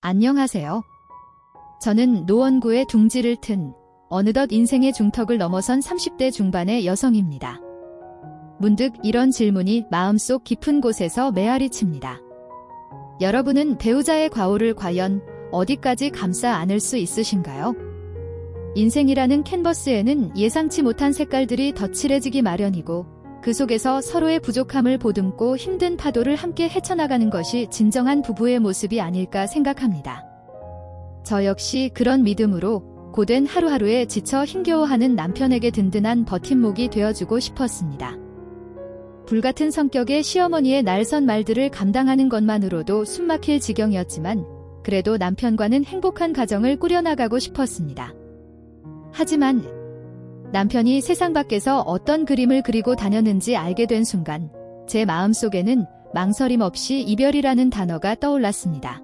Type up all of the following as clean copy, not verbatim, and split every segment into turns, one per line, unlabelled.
안녕하세요. 저는 노원구의 둥지를 튼 어느덧 인생의 중턱을 넘어선 30대 중반의 여성입니다. 문득 이런 질문이 마음속 깊은 곳에서 메아리 칩니다. 여러분은 배우자의 과오를 과연 어디까지 감싸 안을 수 있으신가요? 인생이라는 캔버스에는 예상치 못한 색깔들이 덧칠해지기 마련이고 그 속에서 서로의 부족함을 보듬고 힘든 파도를 함께 헤쳐나가는 것이 진정한 부부의 모습이 아닐까 생각합니다. 저 역시 그런 믿음으로 고된 하루하루에 지쳐 힘겨워하는 남편에게 든든한 버팀목이 되어주고 싶었습니다. 불같은 성격의 시어머니의 날선 말들을 감당하는 것만으로도 숨막힐 지경이었지만 그래도 남편과는 행복한 가정을 꾸려나가고 싶었습니다. 하지만 남편이 세상 밖에서 어떤 그림을 그리고 다녔는지 알게 된 순간 제 마음속에는 망설임 없이 이별이라는 단어가 떠올랐습니다.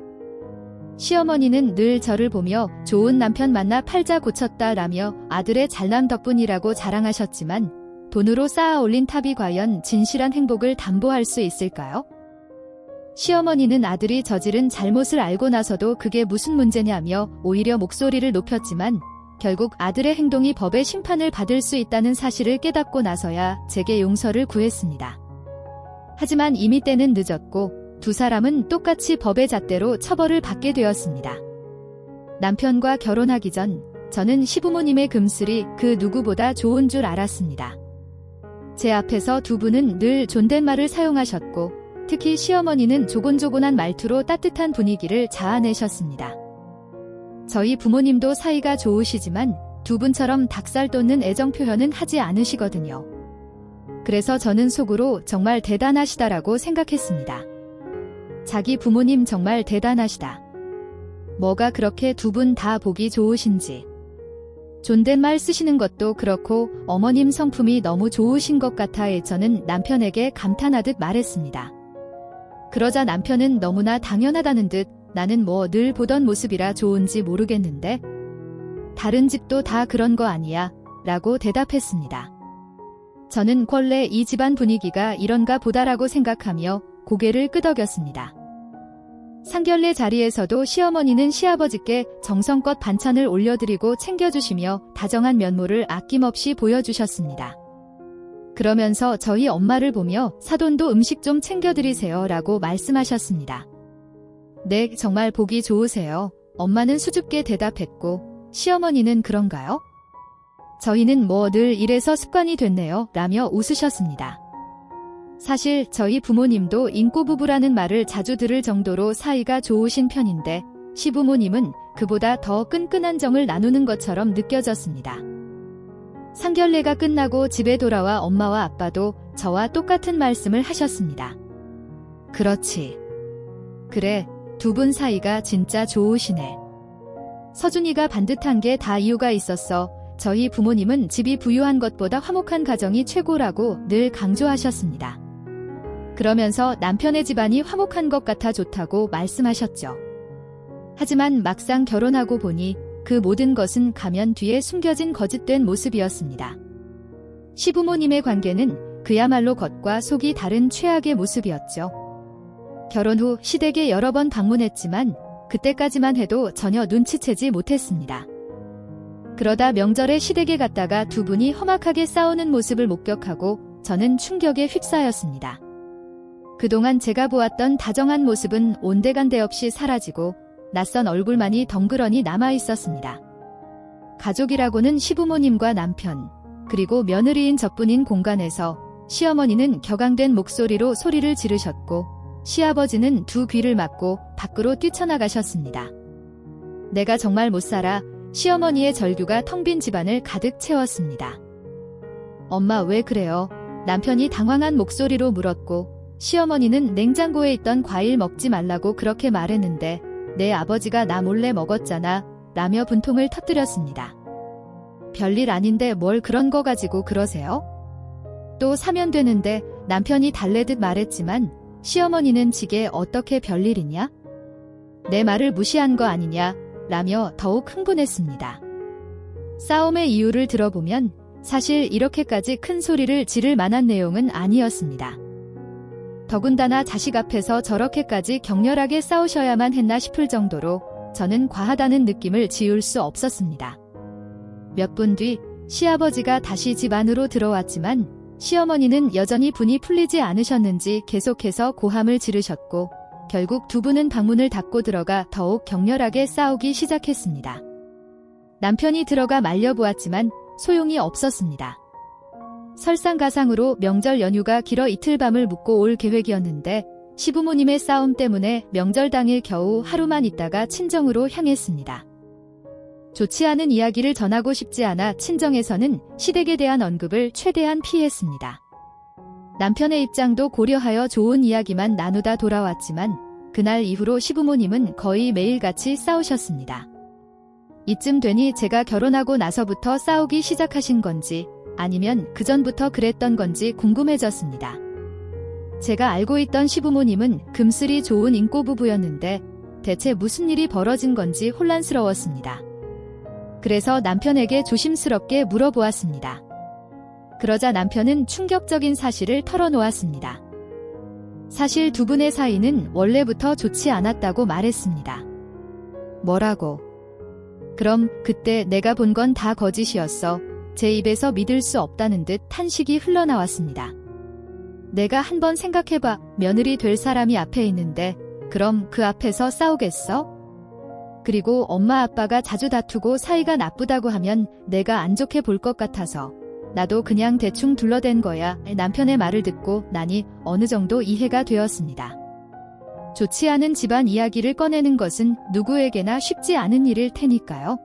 시어머니는 늘 저를 보며 좋은 남편 만나 팔자 고쳤다 라며 아들의 잘남 덕분이라고 자랑하셨지만 돈으로 쌓아 올린 탑이 과연 진실한 행복을 담보할 수 있을까요? 시어머니는 아들이 저지른 잘못을 알고 나서도 그게 무슨 문제냐며 오히려 목소리를 높였지만 결국 아들의 행동이 법의 심판을 받을 수 있다는 사실을 깨닫고 나서야 제게 용서를 구했습니다. 하지만 이미 때는 늦었고 두 사람은 똑같이 법의 잣대로 처벌을 받게 되었습니다. 남편과 결혼하기 전 저는 시부모님의 금슬이 그 누구보다 좋은 줄 알았습니다. 제 앞에서 두 분은 늘 존댓말을 사용하셨고 특히 시어머니는 조곤조곤한 말투로 따뜻한 분위기를 자아내셨습니다. 저희 부모님도 사이가 좋으시지만 두 분처럼 닭살 돋는 애정 표현은 하지 않으시거든요. 그래서 저는 속으로 정말 대단하시다라고 생각했습니다. 자기 부모님 정말 대단하시다. 뭐가 그렇게 두 분 다 보기 좋으신지. 존댓말 쓰시는 것도 그렇고 어머님 성품이 너무 좋으신 것 같아 저는 남편에게 감탄하듯 말했습니다. 그러자 남편은 너무나 당연하다는 듯 나는 뭐 늘 보던 모습이라 좋은지 모르겠는데 다른 집도 다 그런 거 아니야 라고 대답했습니다. 저는 권래 이 집안 분위기가 이런가 보다라고 생각하며 고개를 끄덕였습니다. 상견례 자리에서도 시어머니는 시아버지께 정성껏 반찬을 올려드리고 챙겨주시며 다정한 면모를 아낌없이 보여주셨습니다. 그러면서 저희 엄마를 보며 사돈도 음식 좀 챙겨드리세요 라고 말씀하셨습니다. 네, 정말 보기 좋으세요. 엄마는 수줍게 대답했고 시어머니는 그런가요? 저희는 뭐 늘 이래서 습관이 됐네요 라며 웃으셨습니다. 사실 저희 부모님도 인꼬부부라는 말을 자주 들을 정도로 사이가 좋으신 편인데 시부모님은 그보다 더 끈끈한 정을 나누는 것처럼 느껴졌습니다. 상견례가 끝나고 집에 돌아와 엄마와 아빠도 저와 똑같은 말씀을 하셨습니다. 그렇지. 그래, 두 분 사이가 진짜 좋으시네. 서준이가 반듯한 게 다 이유가 있었어. 저희 부모님은 집이 부유한 것보다 화목한 가정이 최고라고 늘 강조하셨습니다. 그러면서 남편의 집안이 화목한 것 같아 좋다고 말씀하셨죠. 하지만 막상 결혼하고 보니 그 모든 것은 가면 뒤에 숨겨진 거짓된 모습이었습니다. 시부모님의 관계는 그야말로 겉과 속이 다른 최악의 모습이었죠. 결혼 후 시댁에 여러 번 방문했지만 그때까지만 해도 전혀 눈치채지 못했습니다. 그러다 명절에 시댁에 갔다가 두 분이 험악하게 싸우는 모습을 목격하고 저는 충격에 휩싸였습니다. 그동안 제가 보았던 다정한 모습은 온데간데 없이 사라지고 낯선 얼굴만이 덩그러니 남아있었습니다. 가족이라고는 시부모님과 남편, 그리고 며느리인 저뿐인 공간에서 시어머니는 격앙된 목소리로 소리를 지르셨고 시아버지는 두 귀를 막고 밖으로 뛰쳐나가셨습니다. 내가 정말 못 살아. 시어머니의 절규가 텅 빈 집안을 가득 채웠습니다. 엄마 왜 그래요? 남편이 당황한 목소리로 물었고 시어머니는 냉장고에 있던 과일 먹지 말라고 그렇게 말했는데 내 아버지가 나 몰래 먹었잖아 라며 분통을 터뜨렸습니다. 별일 아닌데 뭘 그런 거 가지고 그러세요? 또 사면 되는데 남편이 달래듯 말했지만 시어머니는 지게 어떻게 별일이냐? 내 말을 무시한 거 아니냐? 라며 더욱 흥분했습니다. 싸움의 이유를 들어보면 사실 이렇게까지 큰 소리를 지를 만한 내용은 아니었습니다. 더군다나 자식 앞에서 저렇게까지 격렬하게 싸우셔야만 했나 싶을 정도로 저는 과하다는 느낌을 지울 수 없었습니다. 몇 분 뒤 시아버지가 다시 집 안으로 들어왔지만 시어머니는 여전히 분이 풀리지 않으셨는지 계속해서 고함을 지르셨고 결국 두 분은 방문을 닫고 들어가 더욱 격렬하게 싸우기 시작했습니다. 남편이 들어가 말려보았지만 소용이 없었습니다. 설상가상으로 명절 연휴가 길어 이틀 밤을 묵고 올 계획이었는데 시부모님의 싸움 때문에 명절 당일 겨우 하루만 있다가 친정으로 향했습니다. 좋지 않은 이야기를 전하고 싶지 않아 친정에서는 시댁에 대한 언급을 최대한 피했습니다. 남편의 입장도 고려하여 좋은 이야기만 나누다 돌아왔지만 그날 이후로 시부모님은 거의 매일같이 싸우셨습니다. 이쯤 되니 제가 결혼하고 나서부터 싸우기 시작하신 건지 아니면 그전부터 그랬던 건지 궁금해졌습니다. 제가 알고 있던 시부모님은 금슬이 좋은 인꼬부부였는데 대체 무슨 일이 벌어진 건지 혼란스러웠습니다. 그래서 남편에게 조심스럽게 물어보았습니다. 그러자 남편은 충격적인 사실을 털어놓았습니다. 사실 두 분의 사이는 원래부터 좋지 않았다고 말했습니다. 뭐라고? 그럼 그때 내가 본 건 다 거짓이었어. 제 입에서 믿을 수 없다는 듯 탄식이 흘러나왔습니다. 내가 한번 생각해봐. 며느리 될 사람이 앞에 있는데 그럼 그 앞에서 싸우겠어? 그리고 엄마 아빠가 자주 다투고 사이가 나쁘다고 하면 내가 안 좋게 볼 것 같아서 나도 그냥 대충 둘러댄 거야. 남편의 말을 듣고 나니 어느 정도 이해가 되었습니다. 좋지 않은 집안 이야기를 꺼내는 것은 누구에게나 쉽지 않은 일일 테니까요.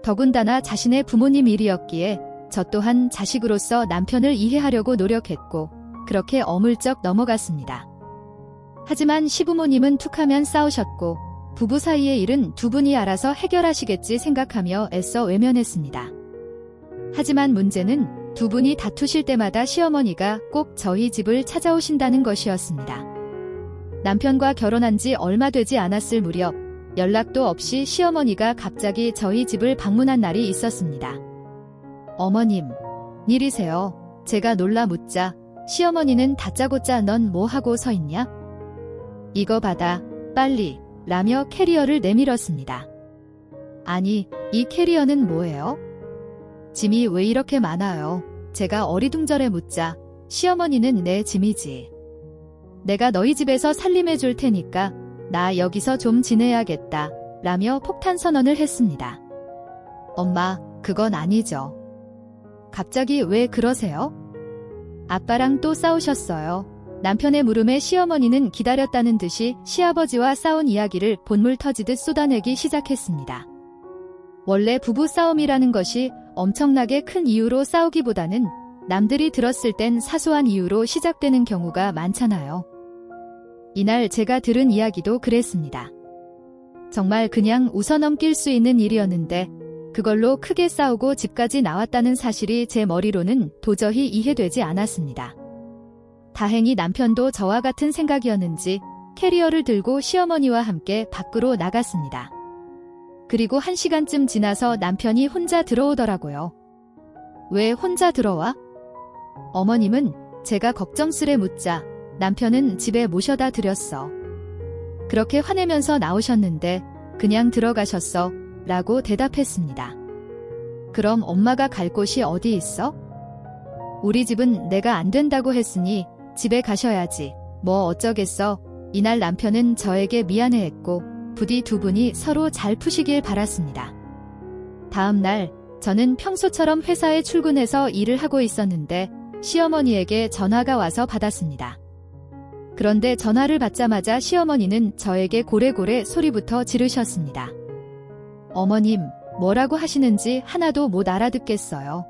더군다나 자신의 부모님 일이었기에 저 또한 자식으로서 남편을 이해하려고 노력했고 그렇게 어물쩍 넘어갔습니다. 하지만 시부모님은 툭하면 싸우셨고 부부 사이의 일은 두 분이 알아서 해결하시겠지 생각하며 애써 외면했습니다. 하지만 문제는 두 분이 다투실 때마다 시어머니가 꼭 저희 집을 찾아오신다는 것이었습니다. 남편과 결혼한 지 얼마 되지 않았을 무렵 연락도 없이 시어머니가 갑자기 저희 집을 방문한 날이 있었습니다. 어머님, 일이세요? 제가 놀라 묻자 시어머니는 다짜고짜 넌 뭐 하고 서 있냐? 이거 받아, 빨리, 라며 캐리어를 내밀었습니다. 아니, 이 캐리어는 뭐예요? 짐이 왜 이렇게 많아요? 제가 어리둥절해 묻자 시어머니는 내 짐이지. 내가 너희 집에서 살림해 줄 테니까 나 여기서 좀 지내야겠다 라며 폭탄 선언을 했습니다. 엄마, 그건 아니죠. 갑자기 왜 그러세요? 아빠랑 또 싸우셨어요. 남편의 물음에 시어머니는 기다렸다는 듯이 시아버지와 싸운 이야기를 본물 터지듯 쏟아내기 시작했습니다. 원래 부부 싸움이라는 것이 엄청나게 큰 이유로 싸우기보다는 남들이 들었을 땐 사소한 이유로 시작되는 경우가 많잖아요. 이날 제가 들은 이야기도 그랬습니다. 정말 그냥 웃어넘길 수 있는 일이었는데 그걸로 크게 싸우고 집까지 나왔다는 사실이 제 머리로는 도저히 이해되지 않았습니다. 다행히 남편도 저와 같은 생각이었는지 캐리어를 들고 시어머니와 함께 밖으로 나갔습니다. 그리고 1시간쯤 지나서 남편이 혼자 들어오더라고요. 왜 혼자 들어와? 어머님은 제가 걱정스레 묻자 남편은 집에 모셔다 드렸어. 그렇게 화내면서 나오셨는데 그냥 들어가셨어 라고 대답했습니다. 그럼 엄마가 갈 곳이 어디 있어? 우리 집은 내가 안 된다고 했으니 집에 가셔야지. 뭐 어쩌겠어. 이날 남편은 저에게 미안해했고 부디 두 분이 서로 잘 푸시길 바랐습니다. 다음 날 저는 평소처럼 회사에 출근해서 일을 하고 있었는데 시어머니에게 전화가 와서 받았습니다. 그런데 전화를 받자마자 시어머니는 저에게 고래고래 소리부터 지르셨습니다. 어머님, 뭐라고 하시는지 하나도 못 알아듣겠어요.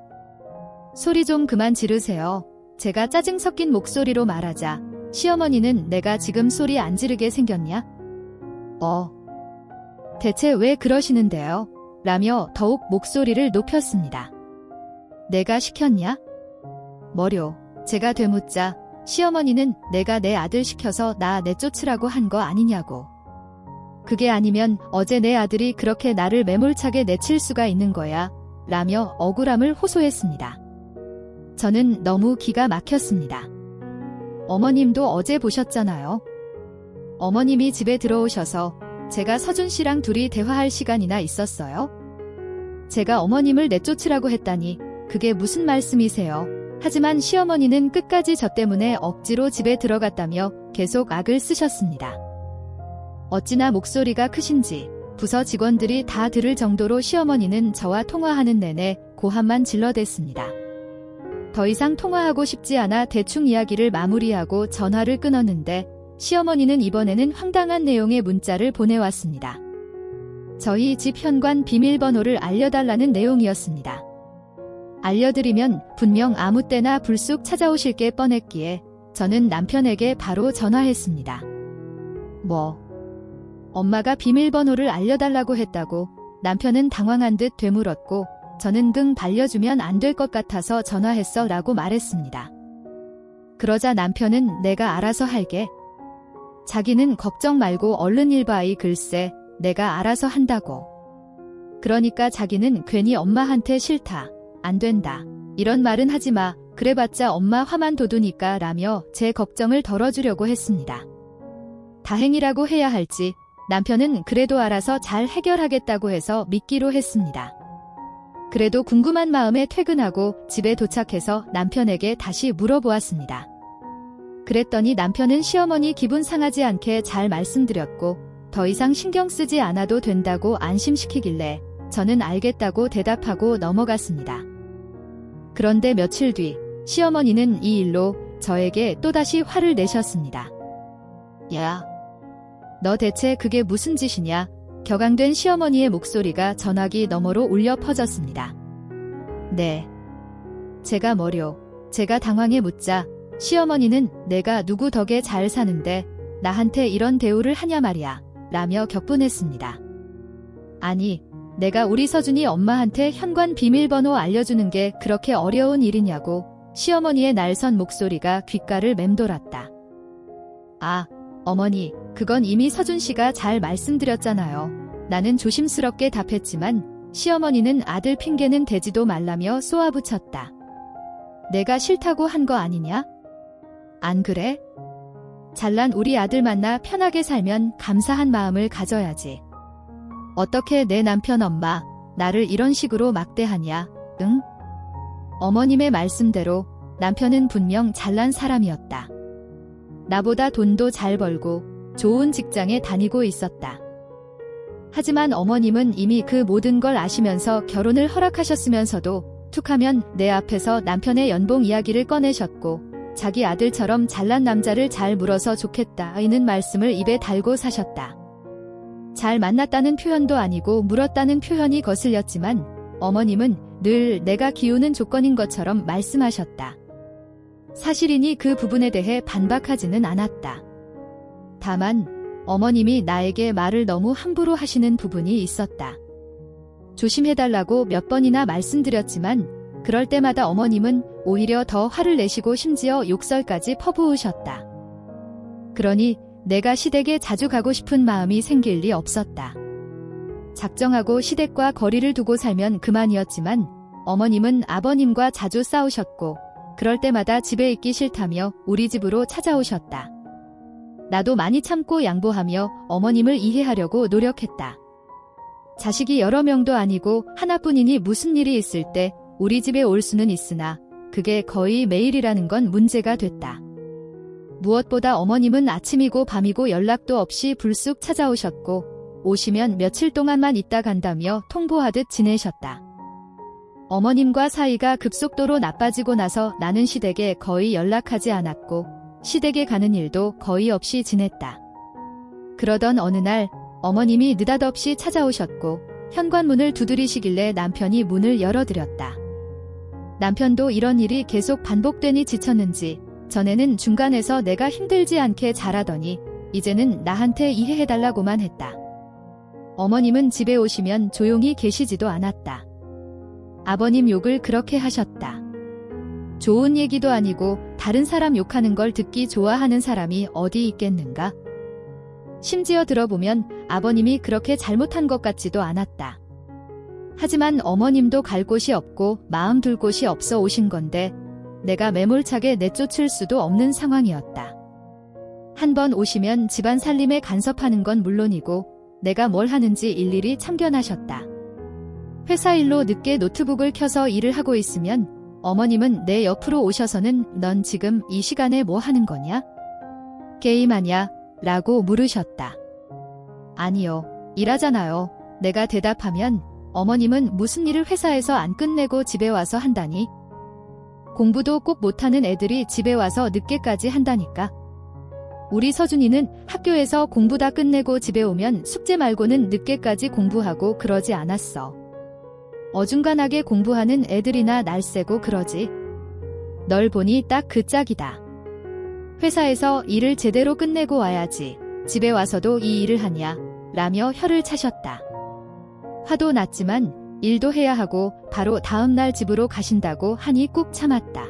소리 좀 그만 지르세요. 제가 짜증 섞인 목소리로 말하자 시어머니는 내가 지금 소리 안 지르게 생겼냐? 대체 왜 그러시는데요? 라며 더욱 목소리를 높였습니다. 내가 시켰냐? 뭐려? 제가 되묻자 시어머니는 내가 내 아들 시켜서 나 내쫓으라고 한 거 아니냐고. 그게 아니면 어제 내 아들이 그렇게 나를 매몰차게 내칠 수가 있는 거야 라며 억울함을 호소했습니다. 저는 너무 기가 막혔습니다. 어머님도 어제 보셨잖아요. 어머님이 집에 들어오셔서 제가 서준 씨랑 둘이 대화할 시간이나 있었어요? 제가 어머님을 내쫓으라고 했다니 그게 무슨 말씀이세요? 하지만 시어머니는 끝까지 저 때문에 억지로 집에 들어갔다며 계속 악을 쓰셨습니다. 어찌나 목소리가 크신지 부서 직원들이 다 들을 정도로 시어머니는 저와 통화하는 내내 고함만 질러댔습니다. 더 이상 통화하고 싶지 않아 대충 이야기를 마무리하고 전화를 끊었는데 시어머니는 이번에는 황당한 내용의 문자를 보내왔습니다. 저희 집 현관 비밀번호를 알려달라는 내용이었습니다. 알려드리면 분명 아무 때나 불쑥 찾아오실 게 뻔했기에 저는 남편에게 바로 전화했습니다. 뭐? 엄마가 비밀번호를 알려달라고 했다고? 남편은 당황한 듯 되물었고 저는 등 발려주면 안 될 것 같아서 전화했어 라고 말했습니다. 그러자 남편은 내가 알아서 할게. 자기는 걱정 말고 얼른 일봐이 글쎄 내가 알아서 한다고. 그러니까 자기는 괜히 엄마한테 싫다. 안 된다. 이런 말은 하지 마. 그래봤자 엄마 화만 돋우니까 라며 제 걱정을 덜어주려고 했습니다. 다행이라고 해야 할지 남편은 그래도 알아서 잘 해결하겠다고 해서 믿기로 했습니다. 그래도 궁금한 마음에 퇴근하고 집에 도착해서 남편에게 다시 물어보았습니다. 그랬더니 남편은 시어머니 기분 상하지 않게 잘 말씀드렸고 더 이상 신경 쓰지 않아도 된다고 안심시키길래 저는 알겠다고 대답하고 넘어갔습니다. 그런데 며칠 뒤 시어머니는 이 일로 저에게 또다시 화를 내셨습니다. 야, 너 대체 그게 무슨 짓이냐? 격앙된 시어머니의 목소리가 전화기 너머로 울려 퍼졌습니다. 네. 제가 뭐려? 제가 당황해 묻자 시어머니는 내가 누구 덕에 잘 사는데 나한테 이런 대우를 하냐 말이야 라며 격분했습니다. 아니, 내가 우리 서준이 엄마한테 현관 비밀번호 알려주는 게 그렇게 어려운 일이냐고 시어머니의 날선 목소리가 귓가를 맴돌았다. 아, 어머니, 그건 이미 서준 씨가 잘 말씀드렸잖아요. 나는 조심스럽게 답했지만 시어머니는 아들 핑계는 대지도 말라며 쏘아붙였다. 내가 싫다고 한 거 아니냐? 안 그래? 잘난 우리 아들 만나 편하게 살면 감사한 마음을 가져야지. 어떻게 내 남편 엄마, 나를 이런 식으로 막대하냐, 응? 어머님의 말씀대로 남편은 분명 잘난 사람이었다. 나보다 돈도 잘 벌고 좋은 직장에 다니고 있었다. 하지만 어머님은 이미 그 모든 걸 아시면서 결혼을 허락하셨으면서도 툭하면 내 앞에서 남편의 연봉 이야기를 꺼내셨고 자기 아들처럼 잘난 남자를 잘 물어서 좋겠다는 말씀을 입에 달고 사셨다. 잘 만났다는 표현도 아니고 물었다는 표현이 거슬렸지만 어머님은 늘 내가 기우는 조건인 것처럼 말씀하셨다. 사실이니 그 부분에 대해 반박하지는 않았다. 다만 어머님이 나에게 말을 너무 함부로 하시는 부분이 있었다. 조심해달라고 몇 번이나 말씀드렸지만 그럴 때마다 어머님은 오히려 더 화를 내시고 심지어 욕설까지 퍼부으셨다. 그러니 내가 시댁에 자주 가고 싶은 마음이 생길 리 없었다. 작정하고 시댁과 거리를 두고 살면 그만이었지만 어머님은 아버님과 자주 싸우셨고 그럴 때마다 집에 있기 싫다며 우리 집으로 찾아오셨다. 나도 많이 참고 양보하며 어머님을 이해하려고 노력했다. 자식이 여러 명도 아니고 하나뿐이니 무슨 일이 있을 때 우리 집에 올 수는 있으나 그게 거의 매일이라는 건 문제가 됐다. 무엇보다 어머님은 아침이고 밤이고 연락도 없이 불쑥 찾아오셨고 오시면 며칠 동안만 있다 간다며 통보하듯 지내셨다. 어머님과 사이가 급속도로 나빠지고 나서 나는 시댁에 거의 연락하지 않았고 시댁에 가는 일도 거의 없이 지냈다. 그러던 어느 날 어머님이 느닷없이 찾아오셨고 현관문을 두드리시길래 남편이 문을 열어드렸다. 남편도 이런 일이 계속 반복되니 지쳤는지 전에는 중간에서 내가 힘들지 않게 잘하더니 이제는 나한테 이해해달라고만 했다. 어머님은 집에 오시면 조용히 계시지도 않았다. 아버님 욕을 그렇게 하셨다. 좋은 얘기도 아니고 다른 사람 욕하는 걸 듣기 좋아하는 사람이 어디 있겠는가? 심지어 들어보면 아버님이 그렇게 잘못한 것 같지도 않았다. 하지만 어머님도 갈 곳이 없고 마음 둘 곳이 없어 오신 건데 내가 매몰차게 내쫓을 수도 없는 상황이었다. 한 번 오시면 집안 살림에 간섭하는 건 물론이고 내가 뭘 하는지 일일이 참견하셨다. 회사 일로 늦게 노트북을 켜서 일을 하고 있으면 어머님은 내 옆으로 오셔서는 넌 지금 이 시간에 뭐 하는 거냐? 게임하냐? 라고 물으셨다. 아니요, 일하잖아요. 내가 대답하면 어머님은 무슨 일을 회사에서 안 끝내고 집에 와서 한다니? 공부도 꼭 못하는 애들이 집에 와서 늦게까지 한다니까. 우리 서준이는 학교에서 공부 다 끝내고 집에 오면 숙제 말고는 늦게까지 공부하고 그러지 않았어. 어중간하게 공부하는 애들이나 날쌔고 그러지. 널 보니 딱 그 짝이다. 회사에서 일을 제대로 끝내고 와야지. 집에 와서도 이 일을 하냐? 라며 혀를 차셨다. 화도 났지만 일도 해야 하고 바로 다음날 집으로 가신다고 하니 꾹 참았다.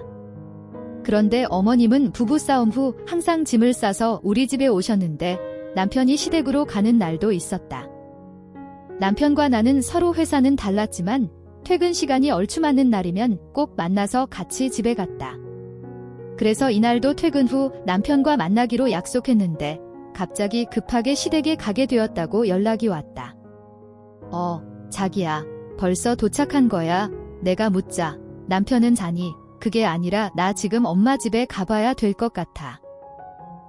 그런데 어머님은 부부싸움 후 항상 짐을 싸서 우리 집에 오셨는데 남편이 시댁으로 가는 날도 있었다. 남편과 나는 서로 회사는 달랐지만 퇴근 시간이 얼추 맞는 날이면 꼭 만나서 같이 집에 갔다. 그래서 이날도 퇴근 후 남편과 만나기로 약속했는데 갑자기 급하게 시댁에 가게 되었다고 연락이 왔다. 자기야, 벌써 도착한 거야? 내가 묻자. 남편은 자니? 그게 아니라 나 지금 엄마 집에 가봐야 될 것 같아.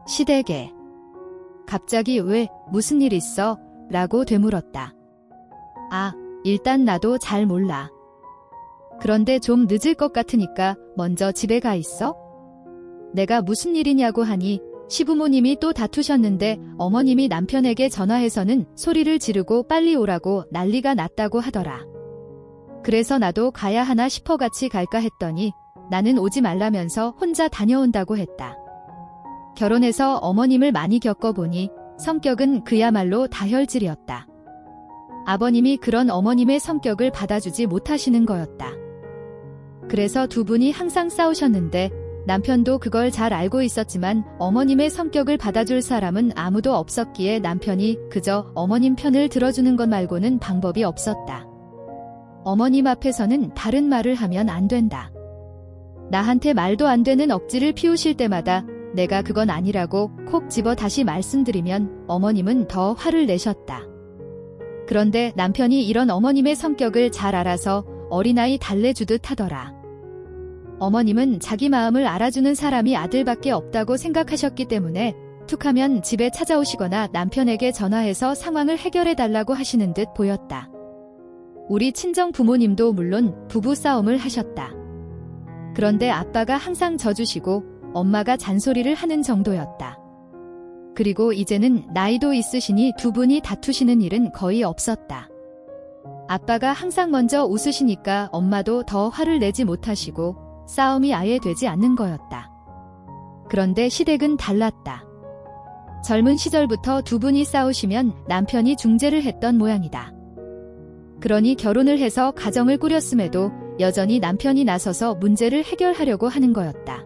시댁에. 갑자기 왜, 무슨 일 있어? 라고 되물었다. 일단 나도 잘 몰라. 그런데 좀 늦을 것 같으니까 먼저 집에 가 있어? 내가 무슨 일이냐고 하니 시부모님이 또 다투셨는데 어머님이 남편에게 전화해서는 소리를 지르고 빨리 오라고 난리가 났다고 하더라. 그래서 나도 가야 하나 싶어 같이 갈까 했더니 나는 오지 말라면서 혼자 다녀온다고 했다. 결혼해서 어머님을 많이 겪어보니 성격은 그야말로 다혈질이었다. 아버님이 그런 어머님의 성격을 받아주지 못하시는 거였다. 그래서 두 분이 항상 싸우셨는데 남편도 그걸 잘 알고 있었지만 어머님의 성격을 받아줄 사람은 아무도 없었기에 남편이 그저 어머님 편을 들어주는 것 말고는 방법이 없었다. 어머님 앞에서는 다른 말을 하면 안 된다. 나한테 말도 안 되는 억지를 피우실 때마다 내가 그건 아니라고 콕 집어 다시 말씀드리면 어머님은 더 화를 내셨다. 그런데 남편이 이런 어머님의 성격을 잘 알아서 어린아이 달래주듯 하더라. 어머님은 자기 마음을 알아주는 사람이 아들밖에 없다고 생각하셨기 때문에 툭하면 집에 찾아오시거나 남편에게 전화해서 상황을 해결해달라고 하시는 듯 보였다. 우리 친정 부모님도 물론 부부싸움을 하셨다. 그런데 아빠가 항상 져주시고 엄마가 잔소리를 하는 정도였다. 그리고 이제는 나이도 있으시니 두 분이 다투시는 일은 거의 없었다. 아빠가 항상 먼저 웃으시니까 엄마도 더 화를 내지 못하시고 싸움이 아예 되지 않는 거였다. 그런데 시댁은 달랐다. 젊은 시절부터 두 분이 싸우시면 남편이 중재를 했던 모양이다. 그러니 결혼을 해서 가정을 꾸렸음에도 여전히 남편이 나서서 문제를 해결하려고 하는 거였다.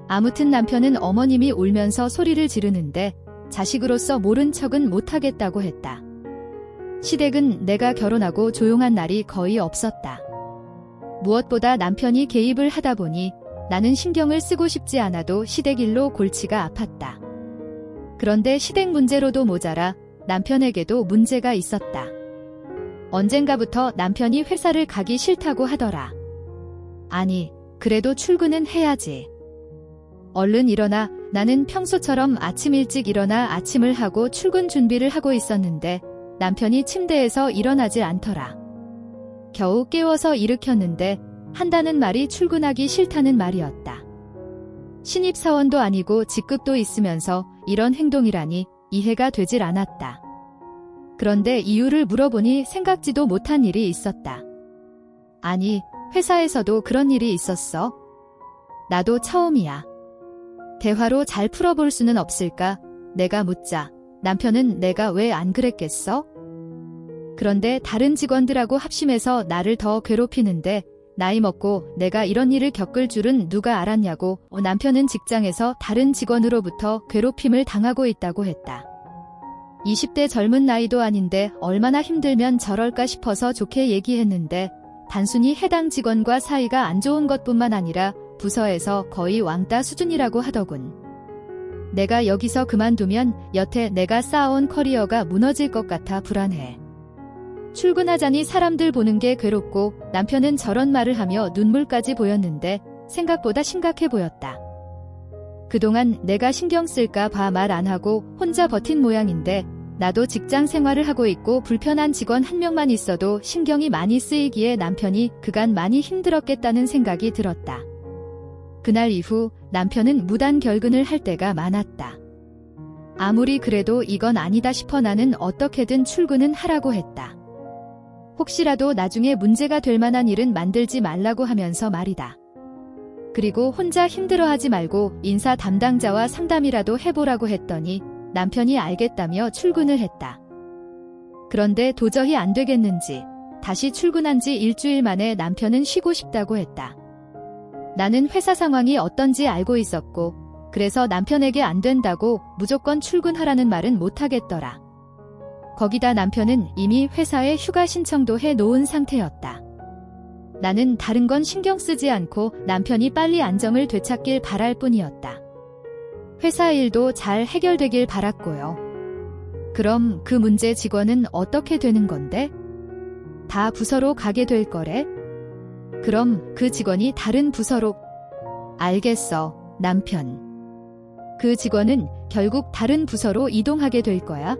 아무튼 남편은 어머님이 울면서 소리를 지르는데 자식으로서 모른 척은 못하겠다고 했다. 시댁은 내가 결혼하고 조용한 날이 거의 없었다. 무엇보다 남편이 개입을 하다 보니 나는 신경을 쓰고 싶지 않아도 시댁 일로 골치가 아팠다. 그런데 시댁 문제로도 모자라 남편에게도 문제가 있었다. 언젠가부터 남편이 회사를 가기 싫다고 하더라. 아니, 그래도 출근은 해야지. 얼른 일어나. 나는 평소처럼 아침 일찍 일어나 아침을 하고 출근 준비를 하고 있었는데 남편이 침대에서 일어나질 않더라. 겨우 깨워서 일으켰는데 한다는 말이 출근하기 싫다는 말이었다. 신입사원도 아니고 직급도 있으면서 이런 행동이라니 이해가 되질 않았다. 그런데 이유를 물어보니 생각지도 못한 일이 있었다. 아니, 회사에서도 그런 일이 있었어? 나도 처음이야. 대화로 잘 풀어볼 수는 없을까? 내가 묻자. 남편은 내가 왜 안 그랬겠어? 그런데 다른 직원들하고 합심해서 나를 더 괴롭히는데 나이 먹고 내가 이런 일을 겪을 줄은 누가 알았냐고. 남편은 직장에서 다른 직원으로부터 괴롭힘을 당하고 있다고 했다. 20대 젊은 나이도 아닌데 얼마나 힘들면 저럴까 싶어서 좋게 얘기했는데 단순히 해당 직원과 사이가 안 좋은 것뿐만 아니라 부서에서 거의 왕따 수준이라고 하더군. 내가 여기서 그만두면 여태 내가 쌓아온 커리어가 무너질 것 같아 불안해. 출근하자니 사람들 보는 게 괴롭고 남편은 저런 말을 하며 눈물까지 보였는데 생각보다 심각해 보였다. 그동안 내가 신경 쓸까 봐 말 안 하고 혼자 버틴 모양인데 나도 직장 생활을 하고 있고 불편한 직원 한 명만 있어도 신경이 많이 쓰이기에 남편이 그간 많이 힘들었겠다는 생각이 들었다. 그날 이후 남편은 무단 결근을 할 때가 많았다. 아무리 그래도 이건 아니다 싶어 나는 어떻게든 출근은 하라고 했다. 혹시라도 나중에 문제가 될 만한 일은 만들지 말라고 하면서 말이다. 그리고 혼자 힘들어하지 말고 인사 담당자와 상담이라도 해보라고 했더니 남편이 알겠다며 출근을 했다. 그런데 도저히 안 되겠는지 다시 출근한 지 일주일 만에 남편은 쉬고 싶다고 했다. 나는 회사 상황이 어떤지 알고 있었고 그래서 남편에게 안 된다고 무조건 출근하라는 말은 못하겠더라. 거기다 남편은 이미 회사에 휴가 신청도 해 놓은 상태였다. 나는 다른 건 신경 쓰지 않고 남편이 빨리 안정을 되찾길 바랄 뿐이었다. 회사 일도 잘 해결되길 바랐고요. 그럼 그 문제 직원은 어떻게 되는 건데? 다 부서로 가게 될 거래? 그럼 그 직원이 다른 부서로... 알겠어, 남편. 그 직원은 결국 다른 부서로 이동하게 될 거야?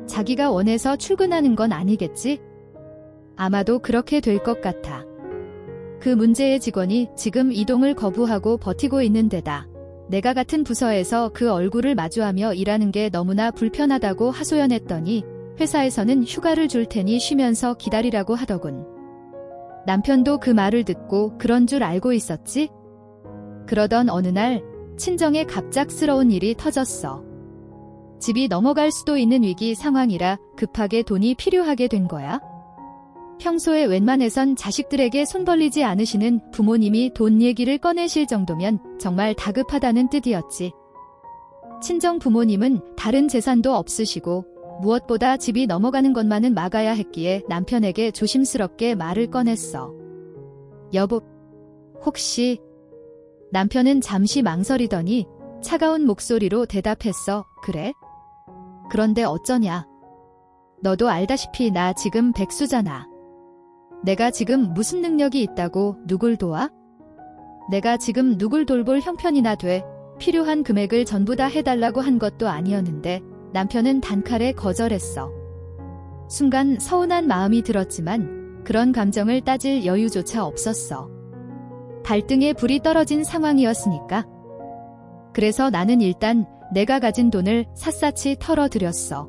자기가 원해서 출근하는 건 아니겠지? 아마도 그렇게 될 것 같아. 그 문제의 직원이 지금 이동을 거부하고 버티고 있는 데다 내가 같은 부서에서 그 얼굴을 마주하며 일하는 게 너무나 불편하다고 하소연했더니 회사에서는 휴가를 줄 테니 쉬면서 기다리라고 하더군. 남편도 그 말을 듣고 그런 줄 알고 있었지? 그러던 어느 날 친정에 갑작스러운 일이 터졌어. 집이 넘어갈 수도 있는 위기 상황이라 급하게 돈이 필요하게 된 거야. 평소에 웬만해선 자식들에게 손 벌리지 않으시는 부모님이 돈 얘기를 꺼내실 정도면 정말 다급하다는 뜻이었지. 친정 부모님은 다른 재산도 없으시고 무엇보다 집이 넘어가는 것만은 막아야 했기에 남편에게 조심스럽게 말을 꺼냈어. 여보, 혹시... 남편은 잠시 망설이더니 차가운 목소리로 대답했어. 그래? 그런데 어쩌냐? 너도 알다시피 나 지금 백수잖아. 내가 지금 무슨 능력이 있다고 누굴 도와? 내가 지금 누굴 돌볼 형편이나 돼 필요한 금액을 전부 다 해달라고 한 것도 아니었는데 남편은 단칼에 거절했어. 순간 서운한 마음이 들었지만 그런 감정을 따질 여유조차 없었어. 발등에 불이 떨어진 상황이었으니까. 그래서 나는 일단 내가 가진 돈을 샅샅이 털어드렸어.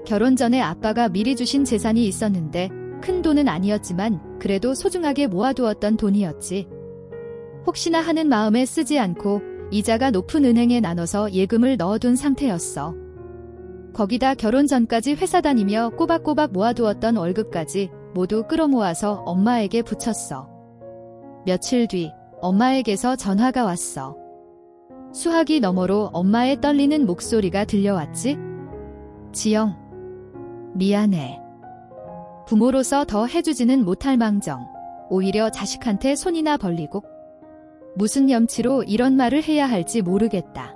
결혼 전에 아빠가 미리 주신 재산이 있었는데 큰 돈은 아니었지만 그래도 소중하게 모아두었던 돈이었지. 혹시나 하는 마음에 쓰지 않고 이자가 높은 은행에 나눠서 예금을 넣어둔 상태였어. 거기다 결혼 전까지 회사 다니며 꼬박꼬박 모아두었던 월급까지 모두 끌어모아서 엄마에게 붙였어. 며칠 뒤 엄마에게서 전화가 왔어. 수화기 너머로 엄마의 떨리는 목소리가 들려왔지? 지영, 미안해. 부모로서 더 해주지는 못할 망정 오히려 자식한테 손이나 벌리고 무슨 염치로 이런 말을 해야 할지 모르겠다.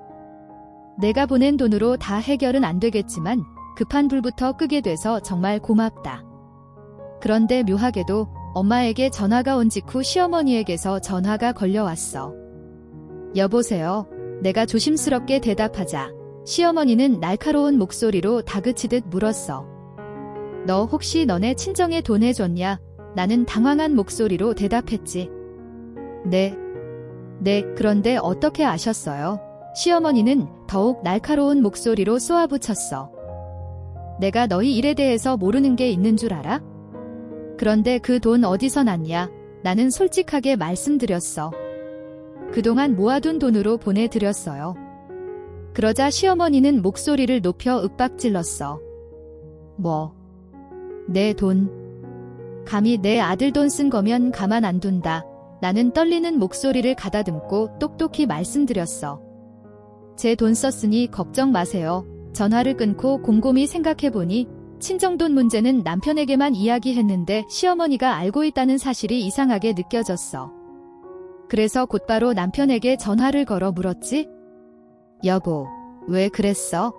내가 보낸 돈으로 다 해결은 안 되겠지만 급한 불부터 끄게 돼서 정말 고맙다. 그런데 묘하게도 엄마에게 전화가 온 직후 시어머니에게서 전화가 걸려왔어. 여보세요. 내가 조심스럽게 대답하자 시어머니는 날카로운 목소리로 다그치듯 물었어. 너 혹시 너네 친정에 돈 해줬냐? 나는 당황한 목소리로 대답했지. 네. 그런데 어떻게 아셨어요? 시어머니는 더욱 날카로운 목소리로 쏘아붙였어. 내가 너희 일에 대해서 모르는 게 있는 줄 알아? 그런데 그 돈 어디서 났냐? 나는 솔직하게 말씀드렸어. 그동안 모아둔 돈으로 보내드렸어요. 그러자 시어머니는 목소리를 높여 윽박질렀어. 뭐? 내 돈? 감히 내 아들 돈 쓴 거면 가만 안 둔다. 나는 떨리는 목소리를 가다듬고 똑똑히 말씀드렸어. 제 돈 썼으니 걱정 마세요. 전화를 끊고 곰곰이 생각해보니 친정돈 문제는 남편에게만 이야기했는데 시어머니가 알고 있다는 사실이 이상하게 느껴졌어. 그래서 곧바로 남편에게 전화를 걸어 물었지. 여보, 왜 그랬어?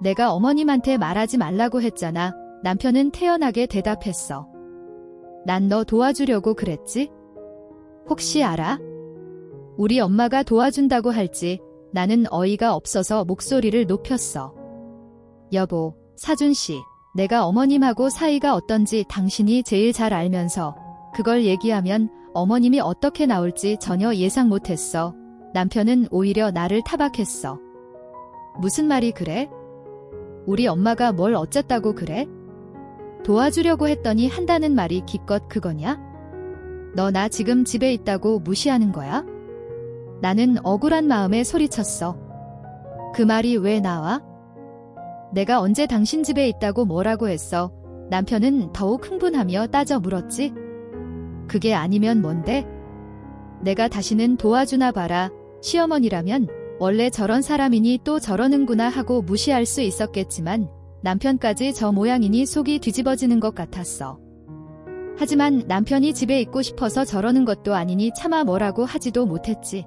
내가 어머님한테 말하지 말라고 했잖아. 남편은 태연하게 대답했어. 난 너 도와주려고 그랬지? 혹시 알아? 우리 엄마가 도와준다고 할지. 나는 어이가 없어서 목소리를 높였어. 여보, 사준씨, 내가 어머님하고 사이가 어떤지 당신이 제일 잘 알면서 그걸 얘기하면 어머님이 어떻게 나올지 전혀 예상 못했어. 남편은 오히려 나를 타박했어. 무슨 말이 그래? 우리 엄마가 뭘 어쨌다고 그래? 도와주려고 했더니 한다는 말이 기껏 그거냐? 너 나 지금 집에 있다고 무시하는 거야? 나는 억울한 마음에 소리쳤어. 그 말이 왜 나와? 내가 언제 당신 집에 있다고 뭐라고 했어? 남편은 더욱 흥분하며 따져 물었지. 그게 아니면 뭔데? 내가 다시는 도와주나 봐라. 시어머니라면 원래 저런 사람이니 또 저러는구나 하고 무시할 수 있었겠지만 남편까지 저 모양이니 속이 뒤집어지는 것 같았어. 하지만 남편이 집에 있고 싶어서 저러는 것도 아니니 차마 뭐라고 하지도 못했지.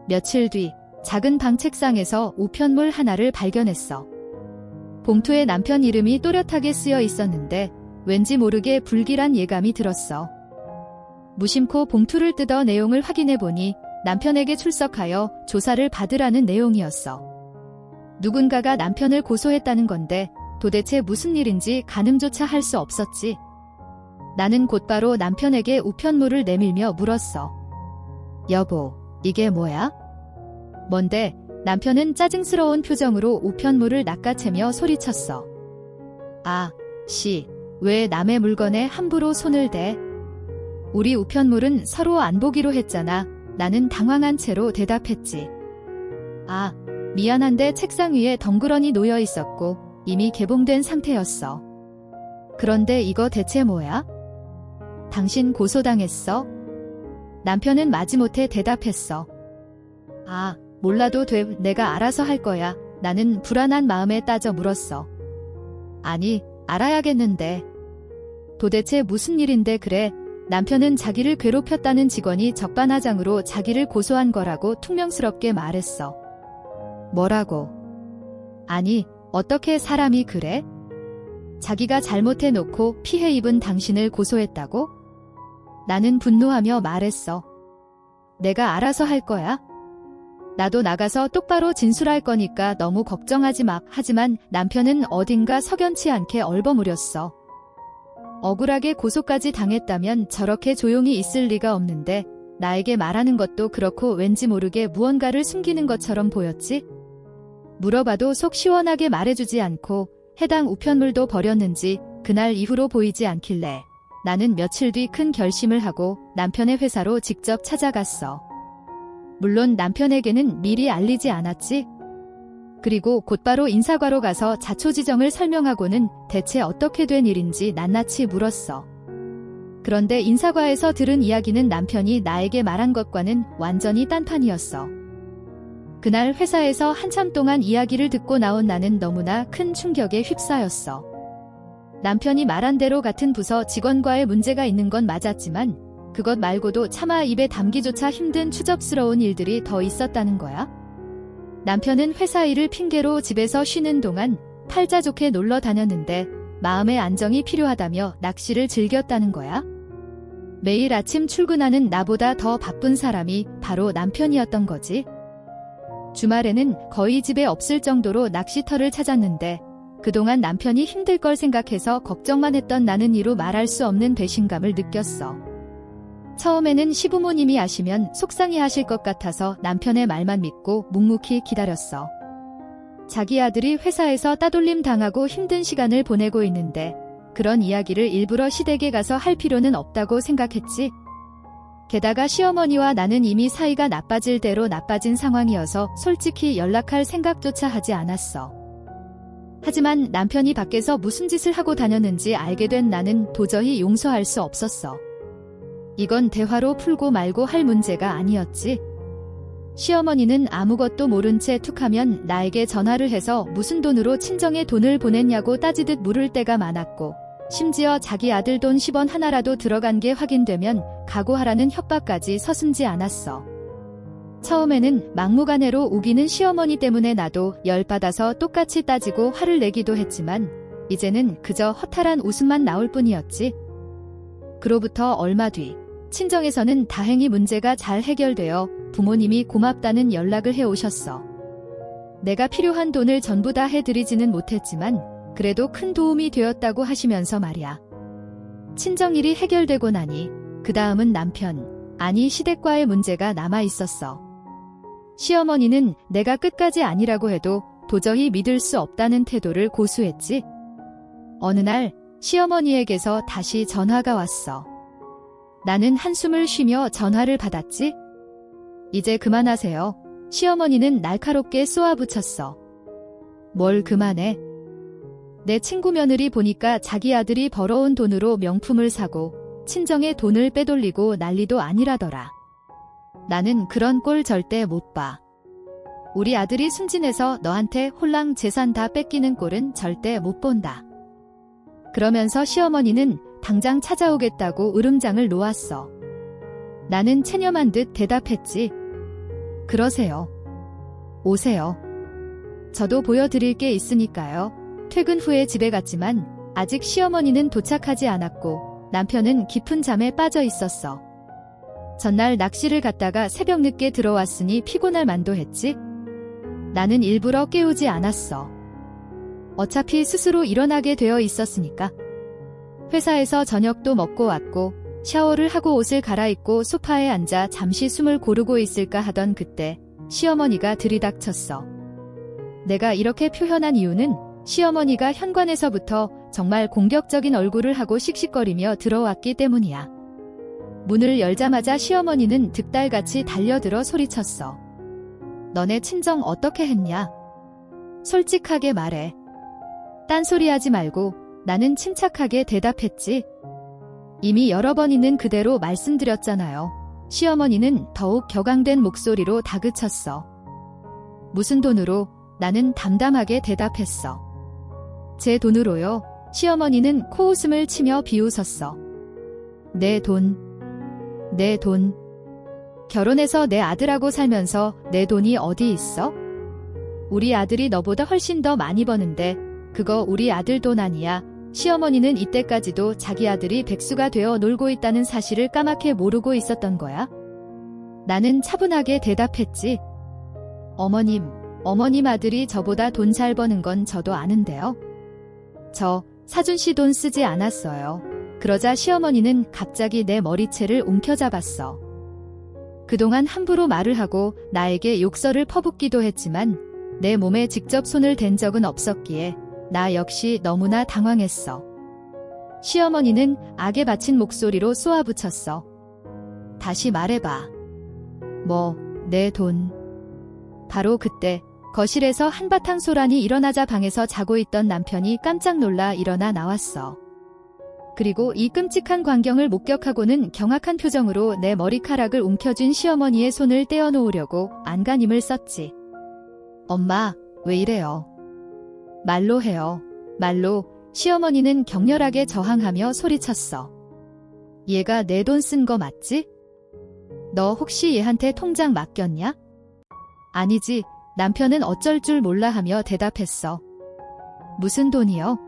며칠 뒤 작은 방 책상에서 우편물 하나를 발견했어. 봉투에 남편 이름이 또렷하게 쓰여 있었는데 왠지 모르게 불길한 예감이 들었어. 무심코 봉투를 뜯어 내용을 확인해 보니 남편에게 출석하여 조사를 받으라는 내용이었어. 누군가가 남편을 고소했다는 건데 도대체 무슨 일인지 가늠조차 할 수 없었지. 나는 곧바로 남편에게 우편물을 내밀며 물었어. 여보, 이게 뭐야? 뭔데? 남편은 짜증스러운 표정으로 우편물을 낚아채며 소리쳤어. 아, 씨, 왜 남의 물건에 함부로 손을 대? 우리 우편물은 서로 안 보기로 했잖아. 나는 당황한 채로 대답했지. 아, 미안한데 책상 위에 덩그러니 놓여 있었고 이미 개봉된 상태였어. 그런데 이거 대체 뭐야? 당신 고소당했어? 남편은 마지못해 대답했어. 아, 몰라도 돼. 내가 알아서 할 거야. 나는 불안한 마음에 따져 물었어. 아니, 알아야겠는데. 도대체 무슨 일인데 그래? 남편은 자기를 괴롭혔다는 직원이 적반하장으로 자기를 고소한 거라고 퉁명스럽게 말했어. 뭐라고? 아니, 어떻게 사람이 그래? 자기가 잘못해놓고 피해 입은 당신을 고소했다고? 나는 분노하며 말했어. 내가 알아서 할 거야. 나도 나가서 똑바로 진술할 거니까 너무 걱정하지 마. 하지만 남편은 어딘가 석연치 않게 얼버무렸어. 억울하게 고소까지 당했다면 저렇게 조용히 있을 리가 없는데 나에게 말하는 것도 그렇고 왠지 모르게 무언가를 숨기는 것처럼 보였지? 물어봐도 속 시원하게 말해주지 않고 해당 우편물도 버렸는지 그날 이후로 보이지 않길래 나는 며칠 뒤 큰 결심을 하고 남편의 회사로 직접 찾아갔어. 물론 남편에게는 미리 알리지 않았지. 그리고 곧바로 인사과로 가서 자초지정을 설명하고는 대체 어떻게 된 일인지 낱낱이 물었어. 그런데 인사과에서 들은 이야기는 남편이 나에게 말한 것과는 완전히 딴판이었어. 그날 회사에서 한참 동안 이야기를 듣고 나온 나는 너무나 큰 충격에 휩싸였어. 남편이 말한 대로 같은 부서 직원과의 문제가 있는 건 맞았지만 그것 말고도 차마 입에 담기조차 힘든 추접스러운 일들이 더 있었다는 거야. 남편은 회사 일을 핑계로 집에서 쉬는 동안 팔자 좋게 놀러 다녔는데 마음의 안정이 필요하다며 낚시를 즐겼다는 거야. 매일 아침 출근하는 나보다 더 바쁜 사람이 바로 남편이었던 거지. 주말에는 거의 집에 없을 정도로 낚시터를 찾았는데 그동안 남편이 힘들 걸 생각해서 걱정만 했던 나는 이루 말할 수 없는 배신감을 느꼈어. 처음에는 시부모님이 아시면 속상해하실 것 같아서 남편의 말만 믿고 묵묵히 기다렸어. 자기 아들이 회사에서 따돌림 당하고 힘든 시간을 보내고 있는데 그런 이야기를 일부러 시댁에 가서 할 필요는 없다고 생각했지. 게다가 시어머니와 나는 이미 사이가 나빠질 대로 나빠진 상황이어서 솔직히 연락할 생각조차 하지 않았어. 하지만 남편이 밖에서 무슨 짓을 하고 다녔는지 알게 된 나는 도저히 용서할 수 없었어. 이건 대화로 풀고 말고 할 문제가 아니었지. 시어머니는 아무것도 모른 채 툭하면 나에게 전화를 해서 무슨 돈으로 친정에 돈을 보냈냐고 따지듯 물을 때가 많았고 심지어 자기 아들 돈 10원 하나라도 들어간 게 확인되면 각오하라는 협박까지 서슴지 않았어. 처음에는 막무가내로 우기는 시어머니 때문에 나도 열받아서 똑같이 따지고 화를 내기도 했지만 이제는 그저 허탈한 웃음만 나올 뿐이었지. 그로부터 얼마 뒤 친정에서는 다행히 문제가 잘 해결되어 부모님이 고맙다는 연락을 해오셨어. 내가 필요한 돈을 전부 다 해드리지는 못했지만 그래도 큰 도움이 되었다고 하시면서 말이야. 친정일이 해결되고 나니 그 다음은 남편, 아니 시댁과의 문제가 남아있었어. 시어머니는 내가 끝까지 아니라고 해도 도저히 믿을 수 없다는 태도를 고수했지. 어느 날 시어머니에게서 다시 전화가 왔어. 나는 한숨을 쉬며 전화를 받았지. 이제 그만하세요. 시어머니는 날카롭게 쏘아붙였어. 뭘 그만해? 내 친구 며느리 보니까 자기 아들이 벌어온 돈으로 명품을 사고 친정에 돈을 빼돌리고 난리도 아니라더라. 나는 그런 꼴 절대 못 봐. 우리 아들이 순진해서 너한테 홀랑 재산 다 뺏기는 꼴은 절대 못 본다. 그러면서 시어머니는 당장 찾아오겠다고 으름장을 놓았어. 나는 체념한 듯 대답했지. 그러세요. 오세요. 저도 보여드릴 게 있으니까요. 퇴근 후에 집에 갔지만 아직 시어머니는 도착하지 않았고 남편은 깊은 잠에 빠져 있었어. 전날 낚시를 갔다가 새벽 늦게 들어왔으니 피곤할 만도 했지. 나는 일부러 깨우지 않았어. 어차피 스스로 일어나게 되어 있었으니까. 회사에서 저녁도 먹고 왔고 샤워를 하고 옷을 갈아입고 소파에 앉아 잠시 숨을 고르고 있을까 하던 그때 시어머니가 들이닥쳤어. 내가 이렇게 표현한 이유는 시어머니가 현관에서부터 정말 공격적인 얼굴을 하고 씩씩거리며 들어왔기 때문이야. 문을 열자마자 시어머니는 득달같이 달려들어 소리쳤어. 너네 친정 어떻게 했냐? 솔직하게 말해. 딴소리하지 말고. 나는 침착하게 대답했지. 이미 여러 번 있는 그대로 말씀드렸잖아요. 시어머니는 더욱 격앙된 목소리로 다그쳤어. 무슨 돈으로? 나는 담담하게 대답했어. 제 돈으로요. 시어머니는 코웃음을 치며 비웃었어. 내 돈. 내 돈. 결혼해서 내 아들하고 살면서 내 돈이 어디 있어? 우리 아들이 너보다 훨씬 더 많이 버는데 그거 우리 아들 돈 아니야. 시어머니는 이때까지도 자기 아들이 백수가 되어 놀고 있다는 사실을 까맣게 모르고 있었던 거야. 나는 차분하게 대답했지. 어머님 아들이 저보다 돈 잘 버는 건 저도 아는데요. 저 사준 씨 돈 쓰지 않았어요. 그러자 시어머니는 갑자기 내 머리채를 움켜잡았어. 그동안 함부로 말을 하고 나에게 욕설을 퍼붓기도 했지만 내 몸에 직접 손을 댄 적은 없었기에 나 역시 너무나 당황했어. 시어머니는 악에 바친 목소리로 쏘아붙였어. 다시 말해봐. 뭐, 내 돈. 바로 그때 거실에서 한바탕 소란이 일어나자 방에서 자고 있던 남편이 깜짝 놀라 일어나 나왔어. 그리고 이 끔찍한 광경을 목격하고는 경악한 표정으로 내 머리카락을 움켜쥔 시어머니의 손을 떼어놓으려고 안간힘을 썼지. 엄마, 왜 이래요? 말로 해요. 말로. 시어머니는 격렬하게 저항하며 소리쳤어. 얘가 내 돈 쓴 거 맞지? 너 혹시 얘한테 통장 맡겼냐? 아니지. 남편은 어쩔 줄 몰라 하며 대답했어. 무슨 돈이요?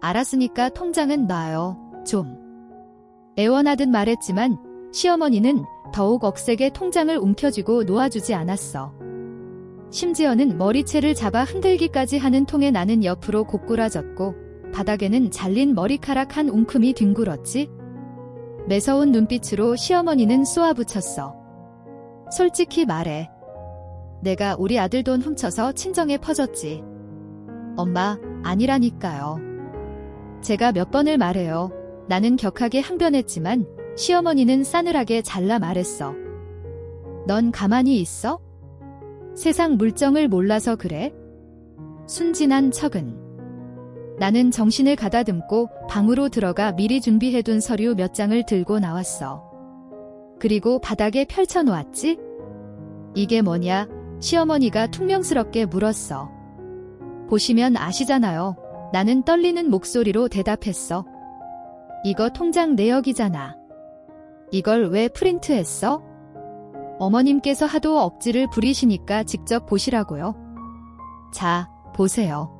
알았으니까 통장은 놔요. 좀. 애원하듯 말했지만 시어머니는 더욱 억세게 통장을 움켜쥐고 놓아주지 않았어. 심지어는 머리채를 잡아 흔들기까지 하는 통에 나는 옆으로 고꾸라졌고 바닥에는 잘린 머리카락 한 웅큼이 뒹굴었지. 매서운 눈빛으로 시어머니는 쏘아붙였어. 솔직히 말해. 내가 우리 아들 돈 훔쳐서 친정에 퍼줬지. 엄마, 아니라니까요. 제가 몇 번을 말해요. 나는 격하게 항변했지만 시어머니는 싸늘하게 잘라 말했어. 넌 가만히 있어? 세상 물정을 몰라서 그래? 순진한 척은. 나는 정신을 가다듬고 방으로 들어가 미리 준비해둔 서류 몇 장을 들고 나왔어. 그리고 바닥에 펼쳐놓았지? 이게 뭐냐? 시어머니가 퉁명스럽게 물었어. 보시면 아시잖아요. 나는 떨리는 목소리로 대답했어. 이거 통장 내역이잖아. 이걸 왜 프린트했어? 어머님께서 하도 억지를 부리시니까 직접 보시라고요. 자, 보세요.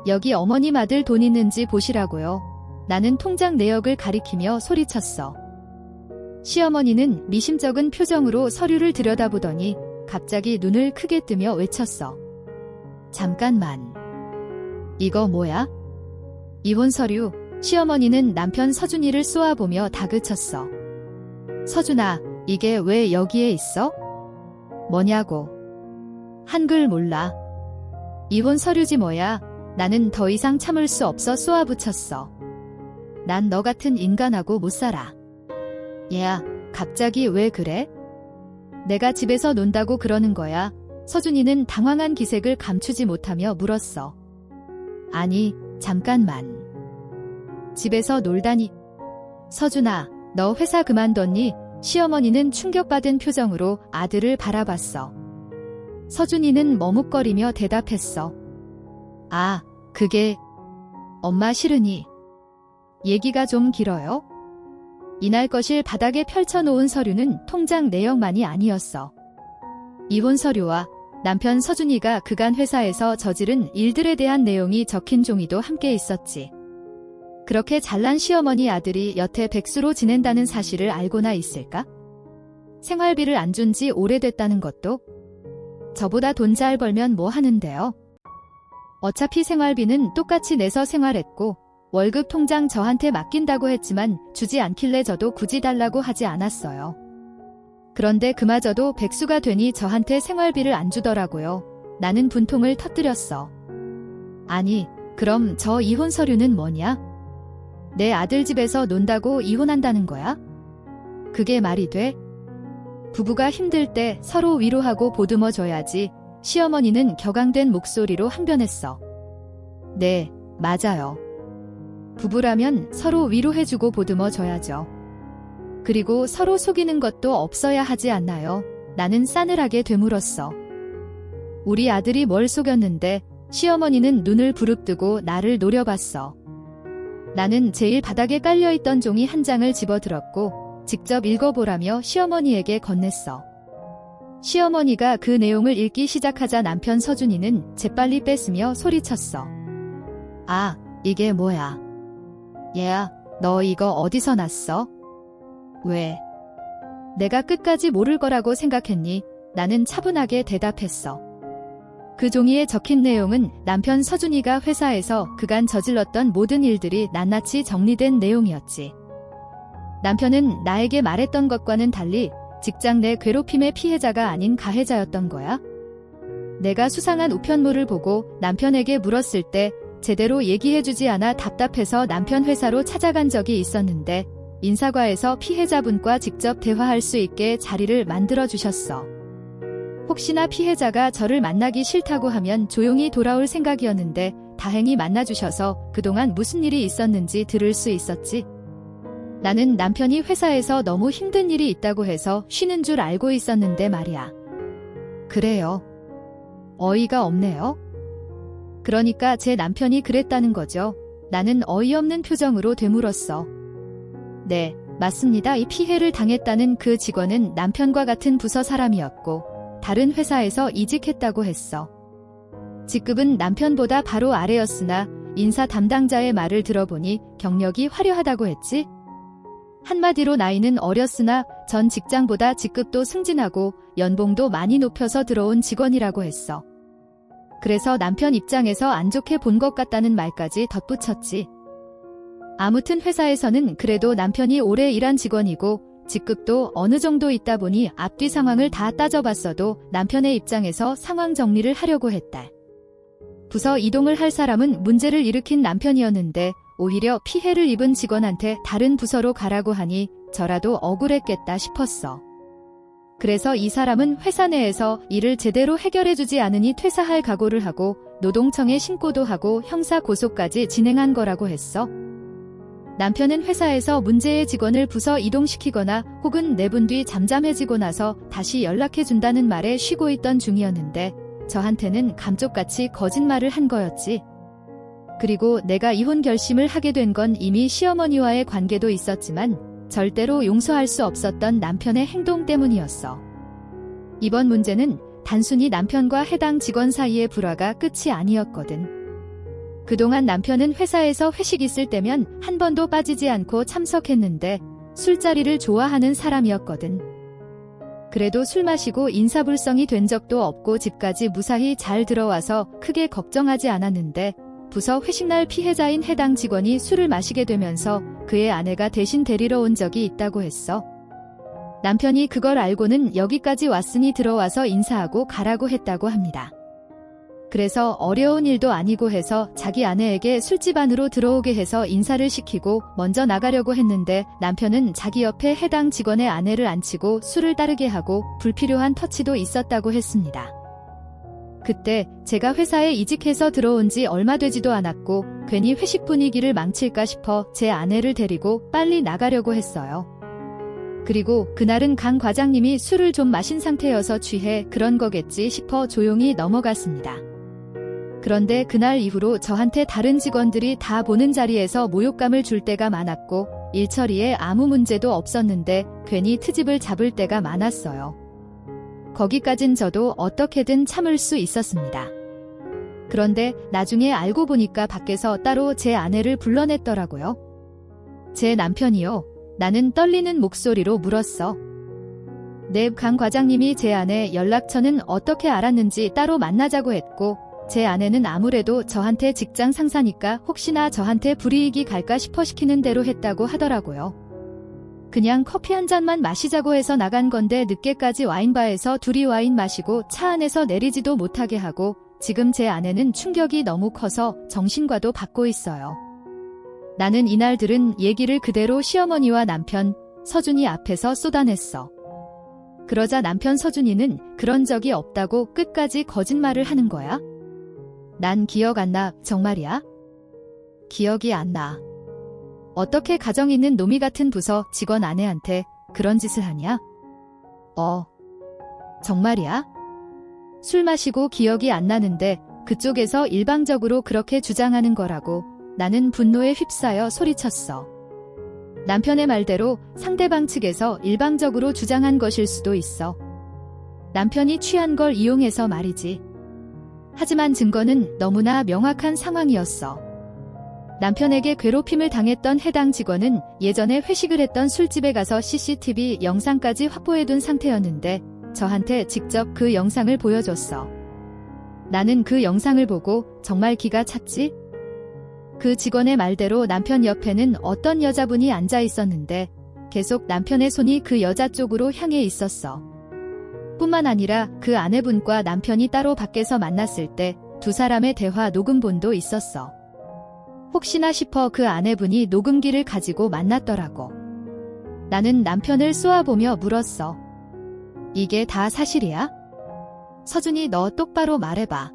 여기 어머님 아들 돈 있는지 보시라고요. 나는 통장 내역을 가리키며 소리쳤어. 시어머니는 미심쩍은 표정으로 서류를 들여다보더니 갑자기 눈을 크게 뜨며 외쳤어. 잠깐만. 이거 뭐야? 이혼 서류. 시어머니는 남편 서준이를 쏘아보며 다그쳤어. 서준아, 이게 왜 여기에 있어? 뭐냐고. 한글 몰라. 이혼 서류지 뭐야. 나는 더 이상 참을 수 없어 쏘아붙였어. 난 너 같은 인간하고 못 살아. 얘야, 갑자기 왜 그래? 내가 집에서 논다고 그러는 거야. 서준이는 당황한 기색을 감추지 못하며 물었어. 아니, 잠깐만. 집에서 놀다니. 서준아, 너 회사 그만뒀니? 시어머니는 충격받은 표정으로 아들을 바라봤어. 서준이는 머뭇거리며 대답했어. 아, 그게 엄마 싫으니. 얘기가 좀 길어요? 이날 거실 바닥에 펼쳐놓은 서류는 통장 내역만이 아니었어. 이혼 서류와 남편 서준이가 그간 회사에서 저지른 일들에 대한 내용이 적힌 종이도 함께 있었지. 그렇게 잘난 시어머니 아들이 여태 백수로 지낸다는 사실을 알고나 있을까? 생활비를 안 준 지 오래됐다는 것도? 저보다 돈 잘 벌면 뭐 하는데요? 어차피 생활비는 똑같이 내서 생활했고 월급 통장 저한테 맡긴다고 했지만 주지 않길래 저도 굳이 달라고 하지 않았어요. 그런데 그마저도 백수가 되니 저한테 생활비를 안 주더라고요. 나는 분통을 터뜨렸어. 아니, 그럼 저 이혼 서류는 뭐냐? 내 아들 집에서 논다고 이혼한다는 거야? 그게 말이 돼? 부부가 힘들 때 서로 위로하고 보듬어줘야지. 시어머니는 격앙된 목소리로 항변했어. 네, 맞아요. 부부라면 서로 위로해주고 보듬어줘야죠. 그리고 서로 속이는 것도 없어야 하지 않나요? 나는 싸늘하게 되물었어. 우리 아들이 뭘 속였는데? 시어머니는 눈을 부릅뜨고 나를 노려봤어. 나는 제일 바닥에 깔려있던 종이 한 장을 집어들었고 직접 읽어보라며 시어머니에게 건넸어. 시어머니가 그 내용을 읽기 시작하자 남편 서준이는 재빨리 뺐으며 소리쳤어. 아, 이게 뭐야? 얘야, 너 이거 어디서 났어? 왜? 내가 끝까지 모를 거라고 생각했니? 나는 차분하게 대답했어. 그 종이에 적힌 내용은 남편 서준이가 회사에서 그간 저질렀던 모든 일들이 낱낱이 정리된 내용이었지. 남편은 나에게 말했던 것과는 달리 직장 내 괴롭힘의 피해자가 아닌 가해자였던 거야. 내가 수상한 우편물을 보고 남편에게 물었을 때 제대로 얘기해주지 않아 답답해서 남편 회사로 찾아간 적이 있었는데 인사과에서 피해자분과 직접 대화할 수 있게 자리를 만들어주셨어. 혹시나 피해자가 저를 만나기 싫다고 하면 조용히 돌아올 생각이었는데 다행히 만나주셔서 그동안 무슨 일이 있었는지 들을 수 있었지. 나는 남편이 회사에서 너무 힘든 일이 있다고 해서 쉬는 줄 알고 있었는데 말이야. 그래요. 어이가 없네요. 그러니까 제 남편이 그랬다는 거죠. 나는 어이없는 표정으로 되물었어. 네, 맞습니다. 이 피해를 당했다는 그 직원은 남편과 같은 부서 사람이었고 다른 회사에서 이직했다고 했어. 직급은 남편보다 바로 아래였으나 인사 담당자의 말을 들어보니 경력이 화려하다고 했지. 한마디로 나이는 어렸으나 전 직장보다 직급도 승진하고 연봉도 많이 높여서 들어온 직원이라고 했어. 그래서 남편 입장에서 안 좋게 본 것 같다는 말까지 덧붙였지. 아무튼 회사에서는 그래도 남편이 오래 일한 직원이고 직급도 어느 정도 있다 보니 앞뒤 상황을 다 따져봤어도 남편의 입장에서 상황 정리를 하려고 했다. 부서 이동을 할 사람은 문제를 일으킨 남편이었는데 오히려 피해를 입은 직원한테 다른 부서로 가라고 하니 저라도 억울했겠다 싶었어. 그래서 이 사람은 회사 내에서 일을 제대로 해결해주지 않으니 퇴사할 각오를 하고 노동청에 신고도 하고 형사 고소까지 진행한 거라고 했어. 남편은 회사에서 문제의 직원을 부서 이동시키거나 혹은 내분 뒤 잠잠해지고 나서 다시 연락해준다는 말에 쉬고 있던 중이었는데 저한테는 감쪽같이 거짓말을 한 거였지. 그리고 내가 이혼 결심을 하게 된 건 이미 시어머니와의 관계도 있었지만 절대로 용서할 수 없었던 남편의 행동 때문이었어. 이번 문제는 단순히 남편과 해당 직원 사이의 불화가 끝이 아니었거든. 그동안 남편은 회사에서 회식 있을 때면 한 번도 빠지지 않고 참석했는데 술자리를 좋아하는 사람이었거든. 그래도 술 마시고 인사불성이 된 적도 없고 집까지 무사히 잘 들어와서 크게 걱정하지 않았는데 부서 회식날 피해자인 해당 직원이 술을 마시게 되면서 그의 아내가 대신 데리러 온 적이 있다고 했어. 남편이 그걸 알고는 여기까지 왔으니 들어와서 인사하고 가라고 했다고 합니다. 그래서 어려운 일도 아니고 해서 자기 아내에게 술집 안으로 들어오게 해서 인사를 시키고 먼저 나가려고 했는데 남편은 자기 옆에 해당 직원의 아내를 앉히고 술을 따르게 하고 불필요한 터치도 있었다고 했습니다. 그때 제가 회사에 이직해서 들어온 지 얼마 되지도 않았고 괜히 회식 분위기를 망칠까 싶어 제 아내를 데리고 빨리 나가려고 했어요. 그리고 그날은 강 과장님이 술을 좀 마신 상태여서 취해 그런 거겠지 싶어 조용히 넘어갔습니다. 그런데 그날 이후로 저한테 다른 직원들이 다 보는 자리에서 모욕감을 줄 때가 많았고 일 처리에 아무 문제도 없었는데 괜히 트집을 잡을 때가 많았어요. 거기까진 저도 어떻게든 참을 수 있었습니다. 그런데 나중에 알고 보니까 밖에서 따로 제 아내를 불러냈더라고요. 제 남편이요. 나는 떨리는 목소리로 물었어. 네, 강 과장님이 제 아내 연락처는 어떻게 알았는지 따로 만나자고 했고 제 아내는 아무래도 저한테 직장 상사니까 혹시나 저한테 불이익이 갈까 싶어 시키는 대로 했다고 하더라고요. 그냥 커피 한 잔만 마시자고 해서 나간 건데 늦게까지 와인바에서 둘이 와인 마시고 차 안에서 내리지도 못하게 하고 지금 제 아내는 충격이 너무 커서 정신과도 받고 있어요. 나는 이날 들은 얘기를 그대로 시어머니와 남편, 서준이 앞에서 쏟아냈어. 그러자 남편 서준이는 그런 적이 없다고 끝까지 거짓말을 하는 거야? 난 기억 안 나, 정말이야? 기억이 안 나. 어떻게 가정 있는 노미 같은 부서 직원 아내한테 그런 짓을 하냐? 정말이야? 술 마시고 기억이 안 나는데 그쪽에서 일방적으로 그렇게 주장하는 거라고 나는 분노에 휩싸여 소리쳤어. 남편의 말대로 상대방 측에서 일방적으로 주장한 것일 수도 있어. 남편이 취한 걸 이용해서 말이지. 하지만 증거는 너무나 명확한 상황이었어. 남편에게 괴롭힘을 당했던 해당 직원은 예전에 회식을 했던 술집에 가서 CCTV 영상까지 확보해둔 상태였는데 저한테 직접 그 영상을 보여줬어. 나는 그 영상을 보고 정말 기가 찼지? 그 직원의 말대로 남편 옆에는 어떤 여자분이 앉아 있었는데 계속 남편의 손이 그 여자 쪽으로 향해 있었어. 뿐만 아니라 그 아내분과 남편이 따로 밖에서 만났을 때 두 사람의 대화 녹음본도 있었어. 혹시나 싶어 그 아내분이 녹음기를 가지고 만났더라고. 나는 남편을 쏘아보며 물었어. 이게 다 사실이야? 서준이 너 똑바로 말해봐.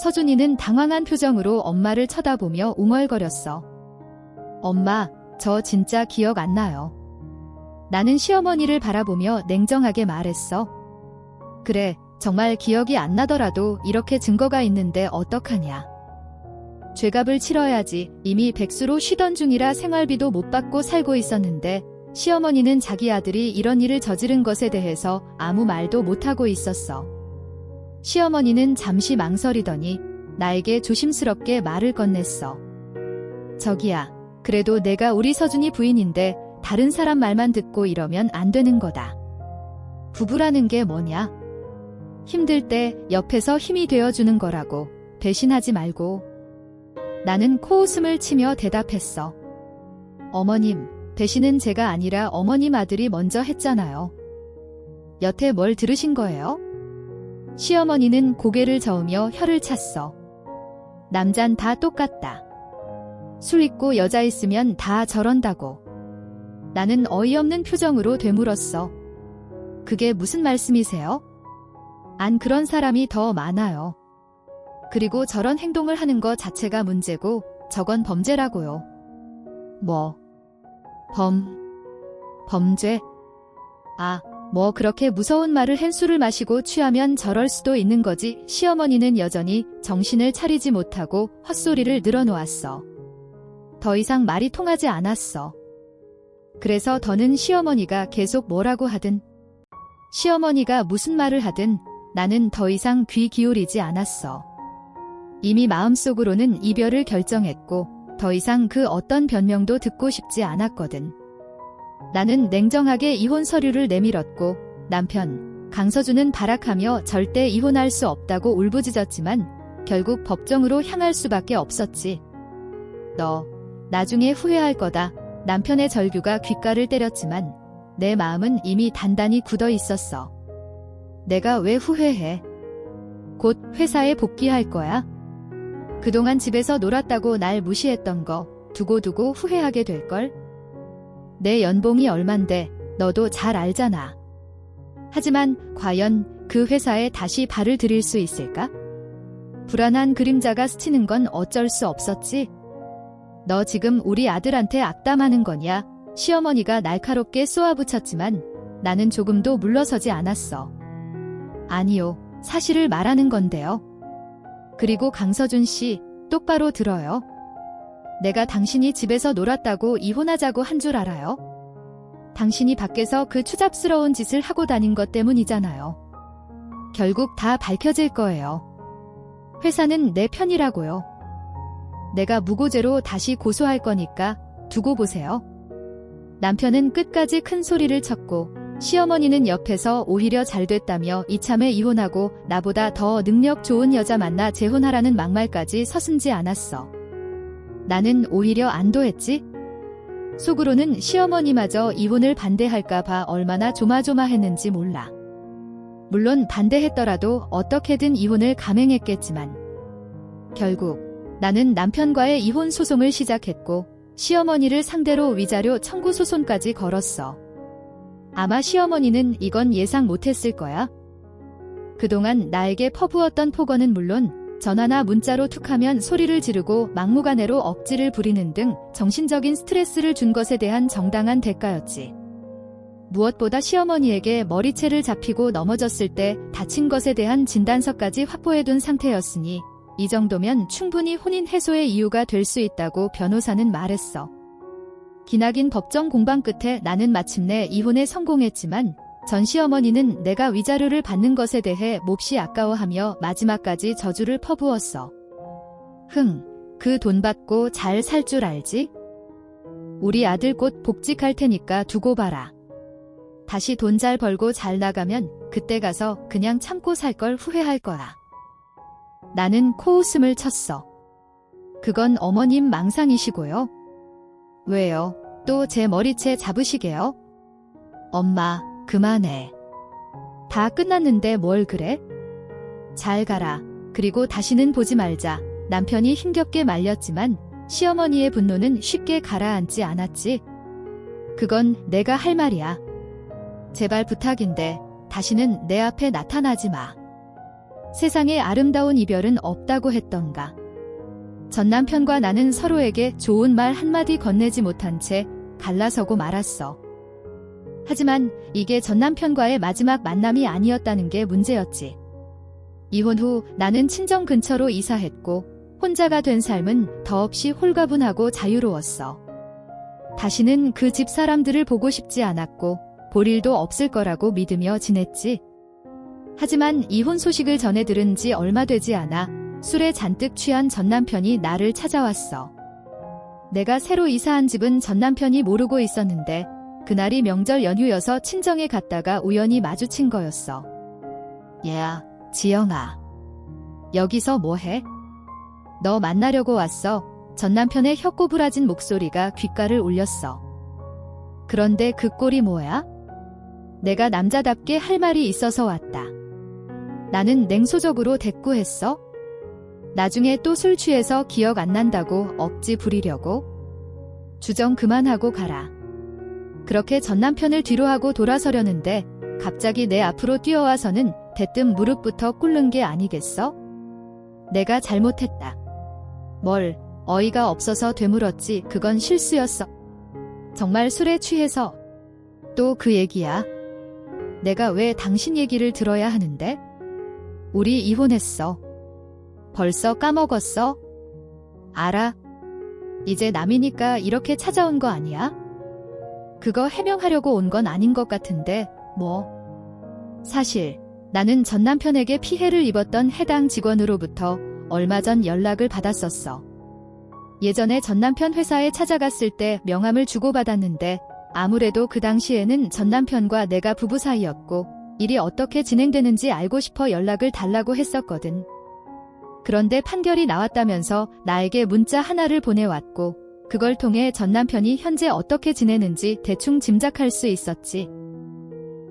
서준이는 당황한 표정으로 엄마를 쳐다보며 웅얼거렸어. 엄마, 저 진짜 기억 안 나요. 나는 시어머니를 바라보며 냉정하게 말했어. 그래, 정말 기억이 안 나더라도 이렇게 증거가 있는데 어떡하냐. 죄값을 치러야지. 이미 백수로 쉬던 중이라 생활비도 못 받고 살고 있었는데 시어머니는 자기 아들이 이런 일을 저지른 것에 대해서 아무 말도 못하고 있었어. 시어머니는 잠시 망설이더니 나에게 조심스럽게 말을 건넸어. 저기야, 그래도 내가 우리 서준이 부인인데 다른 사람 말만 듣고 이러면 안 되는 거다. 부부라는 게 뭐냐? 힘들 때 옆에서 힘이 되어주는 거라고. 배신하지 말고. 나는 코웃음을 치며 대답했어. 어머님, 배신은 제가 아니라 어머님 아들이 먼저 했잖아요. 여태 뭘 들으신 거예요? 시어머니는 고개를 저으며 혀를 찼어. 남잔 다 똑같다. 술 있고 여자 있으면 다 저런다고. 나는 어이없는 표정으로 되물었어. 그게 무슨 말씀이세요? 안 그런 사람이 더 많아요. 그리고 저런 행동을 하는 거 자체가 문제고 저건 범죄라고요. 뭐? 범죄? 뭐 그렇게 무서운 말을 한 술을 마시고 취하면 저럴 수도 있는 거지. 시어머니는 여전히 정신을 차리지 못하고 헛소리를 늘어놓았어. 더 이상 말이 통하지 않았어. 그래서 더는 시어머니가 계속 뭐라고 하든, 시어머니가 무슨 말을 하든 나는 더 이상 귀 기울이지 않았어. 이미 마음속으로는 이별을 결정했고 더 이상 그 어떤 변명도 듣고 싶지 않았거든. 나는 냉정하게 이혼 서류를 내밀었고 남편 강서준은 발악하며 절대 이혼할 수 없다고 울부짖었지만 결국 법정으로 향할 수밖에 없었지. 너 나중에 후회할 거다. 남편의 절규가 귓가를 때렸지만 내 마음은 이미 단단히 굳어 있었어. 내가 왜 후회해? 곧 회사에 복귀할 거야. 그동안 집에서 놀았다고 날 무시했던 거 두고두고 후회하게 될걸? 내 연봉이 얼만데 너도 잘 알잖아. 하지만 과연 그 회사에 다시 발을 들일 수 있을까? 불안한 그림자가 스치는 건 어쩔 수 없었지. 너 지금 우리 아들한테 악담하는 거냐? 시어머니가 날카롭게 쏘아붙였지만 나는 조금도 물러서지 않았어. 아니요, 사실을 말하는 건데요. 그리고 강서준 씨, 똑바로 들어요. 내가 당신이 집에서 놀았다고 이혼하자고 한 줄 알아요? 당신이 밖에서 그 추잡스러운 짓을 하고 다닌 것 때문이잖아요. 결국 다 밝혀질 거예요. 회사는 내 편이라고요. 내가 무고죄로 다시 고소할 거니까 두고 보세요. 남편은 끝까지 큰 소리를 쳤고 시어머니는 옆에서 오히려 잘 됐다며 이참에 이혼하고 나보다 더 능력 좋은 여자 만나 재혼하라는 막말까지 서슴지 않았어. 나는 오히려 안도했지. 속으로는 시어머니마저 이혼을 반대할까 봐 얼마나 조마조마했는지 몰라. 물론 반대했더라도 어떻게든 이혼을 감행했겠지만 결국 나는 남편과의 이혼 소송을 시작했고 시어머니를 상대로 위자료 청구 소송까지 걸었어. 아마 시어머니는 이건 예상 못했을 거야. 그동안 나에게 퍼부었던 폭언은 물론 전화나 문자로 툭하면 소리를 지르고 막무가내로 억지를 부리는 등 정신적인 스트레스를 준 것에 대한 정당한 대가였지. 무엇보다 시어머니에게 머리채를 잡히고 넘어졌을 때 다친 것에 대한 진단서까지 확보해둔 상태였으니 이 정도면 충분히 혼인 해소의 이유가 될 수 있다고 변호사는 말했어. 기나긴 법정 공방 끝에 나는 마침내 이혼에 성공했지만 전 시어머니는 내가 위자료를 받는 것에 대해 몹시 아까워하며 마지막까지 저주를 퍼부었어. 그 돈 받고 잘 살 줄 알지? 우리 아들 곧 복직할 테니까 두고 봐라. 다시 돈 잘 벌고 잘 나가면 그때 가서 그냥 참고 살 걸 후회할 거야. 나는 코웃음을 쳤어. 그건 어머님 망상이시고요. 왜요? 또 제 머리채 잡으시게요? 엄마, 그만해. 다 끝났는데 뭘 그래? 잘 가라. 그리고 다시는 보지 말자. 남편이 힘겹게 말렸지만 시어머니의 분노는 쉽게 가라앉지 않았지. 그건 내가 할 말이야. 제발 부탁인데 다시는 내 앞에 나타나지 마. 세상에 아름다운 이별은 없다고 했던가. 전 남편과 나는 서로에게 좋은 말 한마디 건네지 못한 채 갈라서고 말았어. 하지만 이게 전 남편과의 마지막 만남이 아니었다는 게 문제였지. 이혼 후 나는 친정 근처로 이사했고 혼자가 된 삶은 더없이 홀가분하고 자유로웠어. 다시는 그 집 사람들을 보고 싶지 않았고 볼 일도 없을 거라고 믿으며 지냈지. 하지만 이혼 소식을 전해 들은 지 얼마 되지 않아 술에 잔뜩 취한 전 남편이 나를 찾아왔어. 내가 새로 이사한 집은 전 남편이 모르고 있었는데 그날이 명절 연휴여서 친정에 갔다가 우연히 마주친 거였어. 얘야, 지영아. 여기서 뭐해? 너 만나려고 왔어. 전 남편의 혀꼬부라진 목소리가 귓가를 울렸어. 그런데 그 꼴이 뭐야? 내가 남자답게 할 말이 있어서 왔다. 나는 냉소적으로 대꾸했어. 나중에 또 술 취해서 기억 안 난다고 억지 부리려고? 주정 그만하고 가라. 그렇게 전 남편을 뒤로하고 돌아서려는데 갑자기 내 앞으로 뛰어와서는 대뜸 무릎부터 꿇는 게 아니겠어? 내가 잘못했다. 뭘, 어이가 없어서 되물었지. 그건 실수였어. 정말 술에 취해서. 또 그 얘기야. 내가 왜 당신 얘기를 들어야 하는데? 우리 이혼했어. 벌써 까먹었어? 알아. 이제 남이니까 이렇게 찾아온 거 아니야? 그거 해명하려고 온 건 아닌 것 같은데, 뭐. 사실, 나는 전 남편에게 피해를 입었던 해당 직원으로부터 얼마 전 연락을 받았었어. 예전에 전 남편 회사에 찾아갔을 때 명함을 주고받았는데 아무래도 그 당시에는 전 남편과 내가 부부 사이였고 일이 어떻게 진행되는지 알고 싶어 연락을 달라고 했었거든. 그런데 판결이 나왔다면서 나에게 문자 하나를 보내왔고 그걸 통해 전 남편이 현재 어떻게 지내는지 대충 짐작할 수 있었지.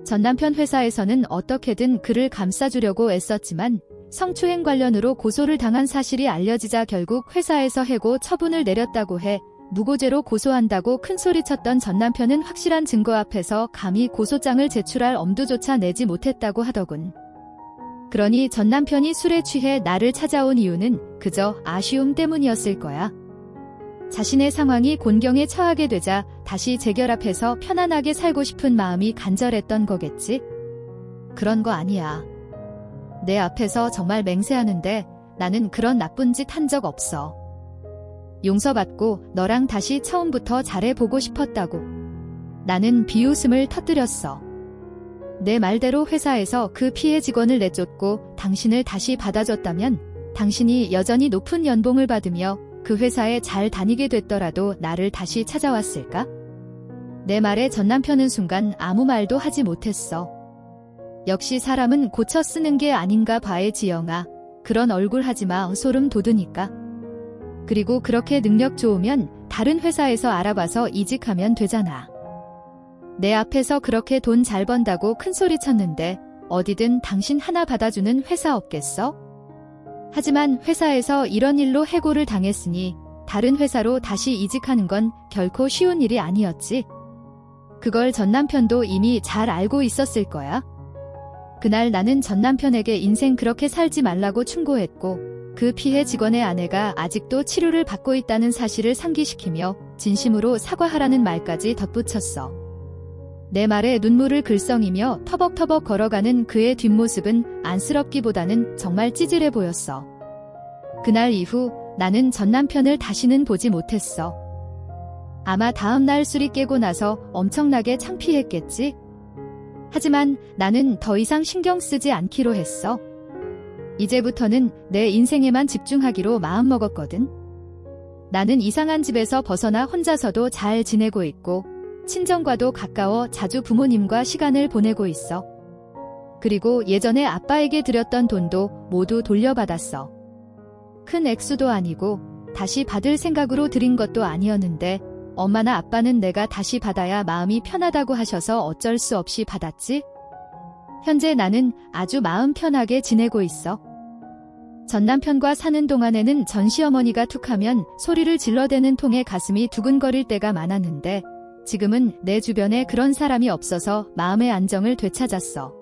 전 남편 회사에서는 어떻게든 그를 감싸주려고 애썼지만 성추행 관련으로 고소를 당한 사실이 알려지자 결국 회사에서 해고 처분을 내렸다고 해 무고죄로 고소한다고 큰소리쳤던 전 남편은 확실한 증거 앞에서 감히 고소장을 제출할 엄두조차 내지 못했다고 하더군. 그러니 전 남편이 술에 취해 나를 찾아온 이유는 그저 아쉬움 때문이었을 거야. 자신의 상황이 곤경에 처하게 되자 다시 재결합해서 편안하게 살고 싶은 마음이 간절했던 거겠지? 그런 거 아니야. 내 앞에서 정말 맹세하는데 나는 그런 나쁜 짓 한 적 없어. 용서받고 너랑 다시 처음부터 잘해보고 싶었다고. 나는 비웃음을 터뜨렸어. 내 말대로 회사에서 그 피해 직원을 내쫓고 당신을 다시 받아줬다면 당신이 여전히 높은 연봉을 받으며 그 회사에 잘 다니게 됐더라도 나를 다시 찾아왔을까? 내 말에 전 남편은 순간 아무 말도 하지 못했어. 역시 사람은 고쳐 쓰는 게 아닌가 봐의 지영아. 그런 얼굴 하지마. 소름 돋으니까. 그리고 그렇게 능력 좋으면 다른 회사에서 알아봐서 이직하면 되잖아. 내 앞에서 그렇게 돈 잘 번다고 큰소리 쳤는데 어디든 당신 하나 받아주는 회사 없겠어? 하지만 회사에서 이런 일로 해고를 당했으니 다른 회사로 다시 이직하는 건 결코 쉬운 일이 아니었지. 그걸 전 남편도 이미 잘 알고 있었을 거야. 그날 나는 전 남편에게 인생 그렇게 살지 말라고 충고했고 그 피해 직원의 아내가 아직도 치료를 받고 있다는 사실을 상기시키며 진심으로 사과하라는 말까지 덧붙였어. 내 말에 눈물을 글썽이며 터벅터벅 걸어가는 그의 뒷모습은 안쓰럽기보다는 정말 찌질해 보였어. 그날 이후 나는 전 남편을 다시는 보지 못했어. 아마 다음 날 술이 깨고 나서 엄청나게 창피했겠지? 하지만 나는 더 이상 신경 쓰지 않기로 했어. 이제부터는 내 인생에만 집중하기로 마음먹었거든. 나는 이상한 집에서 벗어나 혼자서도 잘 지내고 있고 친정과도 가까워 자주 부모님과 시간을 보내고 있어. 그리고 예전에 아빠에게 드렸던 돈도 모두 돌려받았어. 큰 액수도 아니고 다시 받을 생각으로 드린 것도 아니었는데 엄마나 아빠는 내가 다시 받아야 마음이 편하다고 하셔서 어쩔 수 없이 받았지. 현재 나는 아주 마음 편하게 지내고 있어. 전 남편과 사는 동안에는 전 시어머니가 툭하면 소리를 질러대는 통에 가슴이 두근거릴 때가 많았는데 지금은 내 주변에 그런 사람이 없어서 마음의 안정을 되찾았어.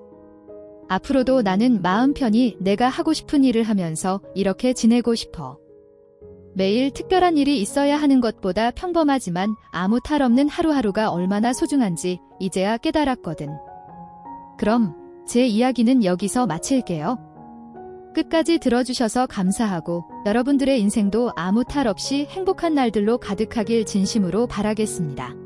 앞으로도 나는 마음 편히 내가 하고 싶은 일을 하면서 이렇게 지내고 싶어. 매일 특별한 일이 있어야 하는 것보다 평범하지만 아무 탈 없는 하루하루가 얼마나 소중한지 이제야 깨달았거든. 그럼 제 이야기는 여기서 마칠게요. 끝까지 들어주셔서 감사하고 여러분들의 인생도 아무 탈 없이 행복한 날들로 가득하길 진심으로 바라겠습니다.